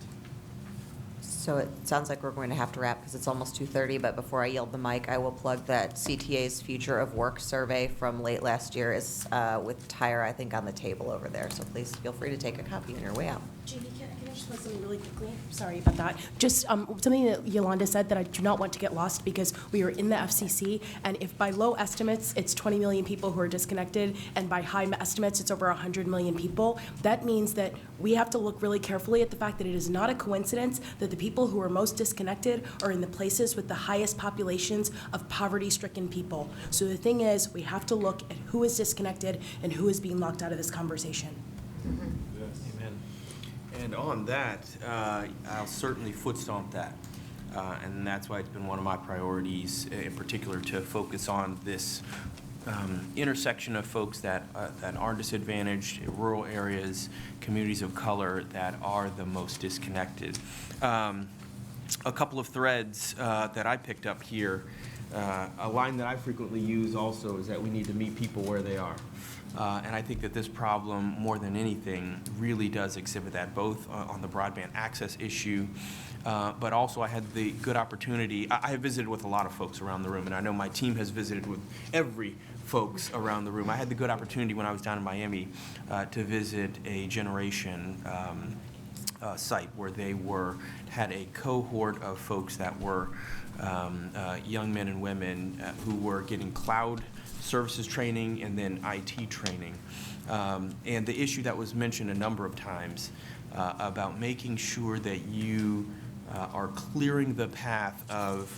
So it sounds like we're going to have to wrap because it's almost 2:30, but before I yield the mic, I will plug that CTA's Future of Work survey from late last year is with Tyra, I think, on the table over there. So please feel free to take a copy on your way out. Jamie, can I just say something really quickly? Sorry about that. Just something that Yolanda said that I do not want to get lost because we are in the FCC, and if by low estimates it's 20 million people who are disconnected, and by high estimates it's over 100 million people, that means that we have to look really carefully at the fact that it is not a coincidence that the people who are most disconnected are in the places with the highest populations of poverty-stricken people. So the thing is, we have to look at who is disconnected and who is being locked out of this conversation. Amen. And on that, I'll certainly foot stomp that. And that's why it's been one of my priorities, in particular, to focus on this intersection of folks that are disadvantaged, rural areas, communities of color that are the most disconnected. A couple of threads that I picked up here, a line that I frequently use also is that we need to meet people where they are. And I think that this problem, more than anything, really does exhibit that, both on the broadband access issue, but also I had the good opportunity. I have visited with a lot of folks around the room, and I know my team has visited with every folks around the room. I had the good opportunity when I was down in Miami to visit a Generation site where they had a cohort of folks that were young men and women who were getting cloud services training and then IT training. And the issue that was mentioned a number of times about making sure that you are clearing the path of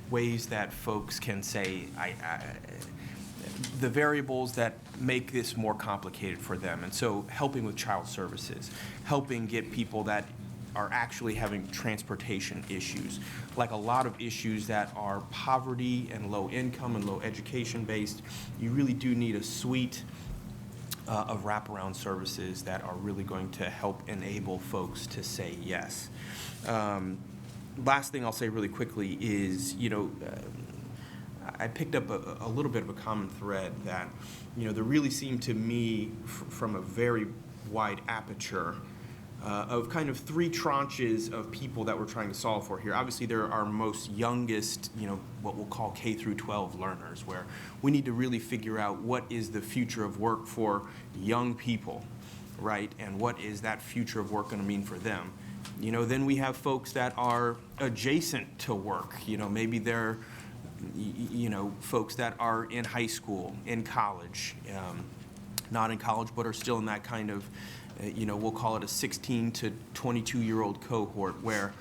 ways that folks can say, the variables that make this more complicated for them. And so helping with child services, helping get people that are actually having transportation issues, like a lot of issues that are poverty and low income and low education based. You really do need a suite of wraparound services that are really going to help enable folks to say yes. Last thing I'll say really quickly is, I picked up a little bit of a common thread that, there really seemed to me from a very wide aperture of kind of three tranches of people that we're trying to solve for here. Obviously, there are our most youngest, what we'll call K through 12 learners, where we need to really figure out what is the future of work for young people, right? And what is that future of work going to mean for them? Then we have folks that are adjacent to work. Maybe they're, folks that are in high school, in college, not in college, but are still in that kind of, we'll call it a 16 to 22-year-old cohort where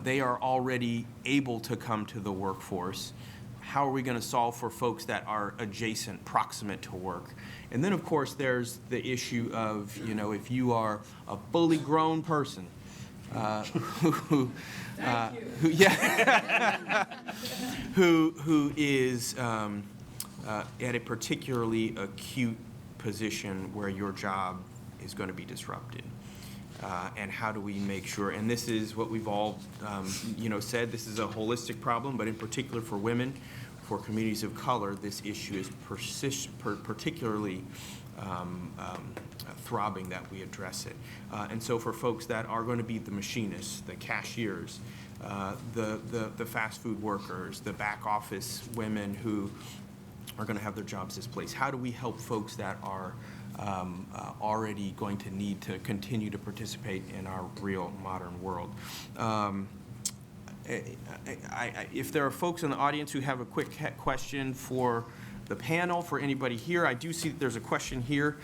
they are already able to come to the workforce. How are we going to solve for folks that are adjacent, proximate to work? And then, of course, there's the issue of, if you are a fully grown person, who is at a particularly acute position where your job is going to be disrupted. And how do we make sure, and this is what we've all said, this is a holistic problem, but in particular for women, for communities of color, this issue is particularly throbbing that we address it. And so for folks that are going to be the machinists, the cashiers, the fast food workers, the back office women who are going to have their jobs displaced, how do we help folks that are already going to need to continue to participate in our real modern world? If there are folks in the audience who have a quick question for the panel, for anybody here, I do see that there's a question here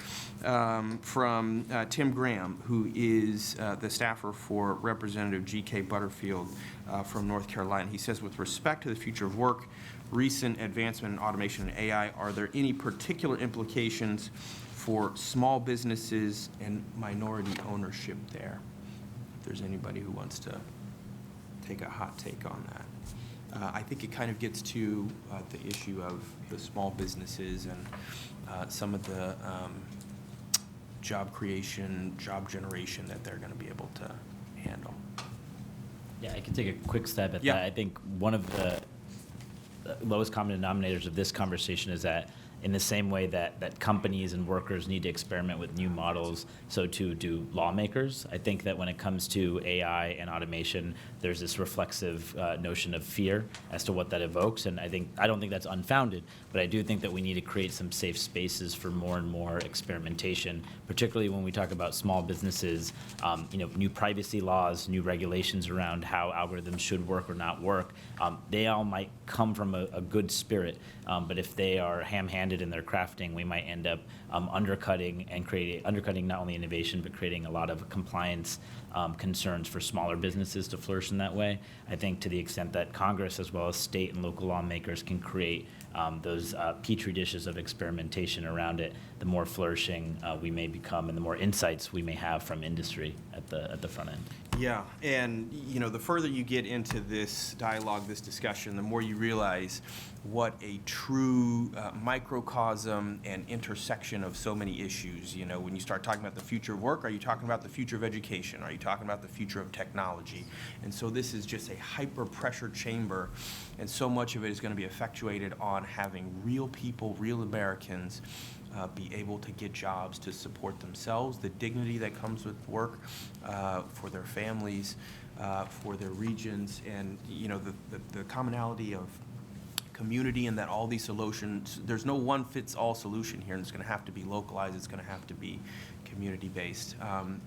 from Tim Graham, who is the staffer for Representative G.K. Butterfield from North Carolina. He says, with respect to the future of work, recent advancement in automation and AI, are there any particular implications for small businesses and minority ownership there? If there's anybody who wants to take a hot take on that. I think it kind of gets to the issue of the small businesses and some of the job creation, job generation that they're going to be able to handle. Yeah, I can take a quick stab at Yeah. that. I think one of the lowest common denominators of this conversation is that in the same way that companies and workers need to experiment with new models, so too do lawmakers. I think that when it comes to AI and automation, there's this reflexive notion of fear as to what that evokes, and I don't think that's unfounded, but I do think that we need to create some safe spaces for more and more experimentation, particularly when we talk about small businesses, new privacy laws, new regulations around how algorithms should work or not work. They all might come from a good spirit, but if they are ham-handed in their crafting, we might end up undercutting not only innovation, but creating a lot of compliance concerns for smaller businesses to flourish in that way. I think to the extent that Congress, as well as state and local lawmakers, can create those petri dishes of experimentation around it, the more flourishing we may become and the more insights we may have from industry at the front end. Yeah, and the further you get into this dialogue, this discussion, the more you realize what a true microcosm and intersection of so many issues. When you start talking about the future of work, are you talking about the future of education? Are you talking about the future of technology? And so this is just a hyper-pressure chamber, and so much of it is going to be effectuated on having real people, real Americans, be able to get jobs to support themselves, the dignity that comes with work for their families, for their regions, and the commonality of community, and that all these solutions, there's no one-fits-all solution here, and it's going to have to be localized, it's going to have to be community-based.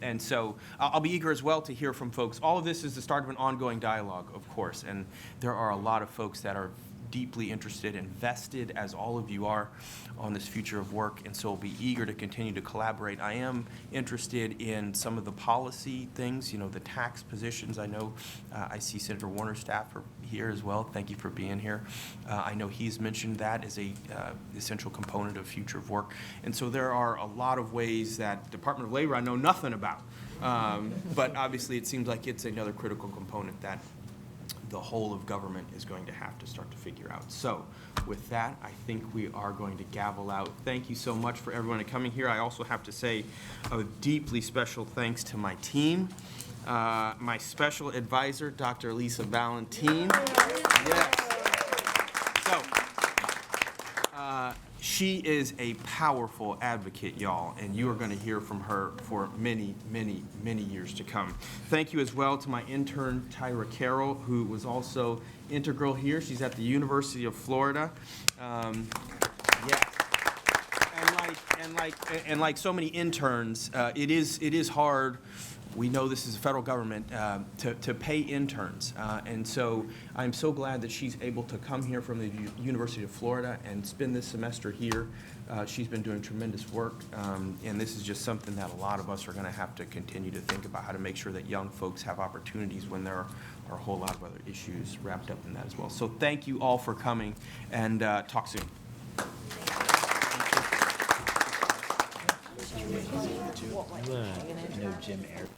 And so I'll be eager as well to hear from folks. All of this is the start of an ongoing dialogue, of course, and there are a lot of folks that are deeply interested, invested, as all of you are, on this future of work, and so will be eager to continue to collaborate. I am interested in some of the policy things, the tax positions. I know I see Senator Warner's staff are here as well. Thank you for being here. I know he's mentioned that as a essential component of future of work. And so there are a lot of ways that Department of Labor I know nothing about. But obviously it seems like it's another critical component that the whole of government is going to have to start to figure out. So with that, I think we are going to gavel out. Thank you so much for everyone coming here. I also have to say a deeply special thanks to my team. My special advisor, Dr. Lisa Valentin. Yes. So, she is a powerful advocate, y'all, and you are going to hear from her for many, many, many years to come. Thank you as well to my intern, Tyra Carroll, who was also integral here. She's at the University of Florida. Yes. And like so many interns, it is hard. We know this is the federal government, to pay interns. And so I'm so glad that she's able to come here from the University of Florida and spend this semester here. She's been doing tremendous work, and this is just something that a lot of us are going to have to continue to think about, how to make sure that young folks have opportunities when there are a whole lot of other issues wrapped up in that as well. So thank you all for coming, and talk soon. I know Jim Eric.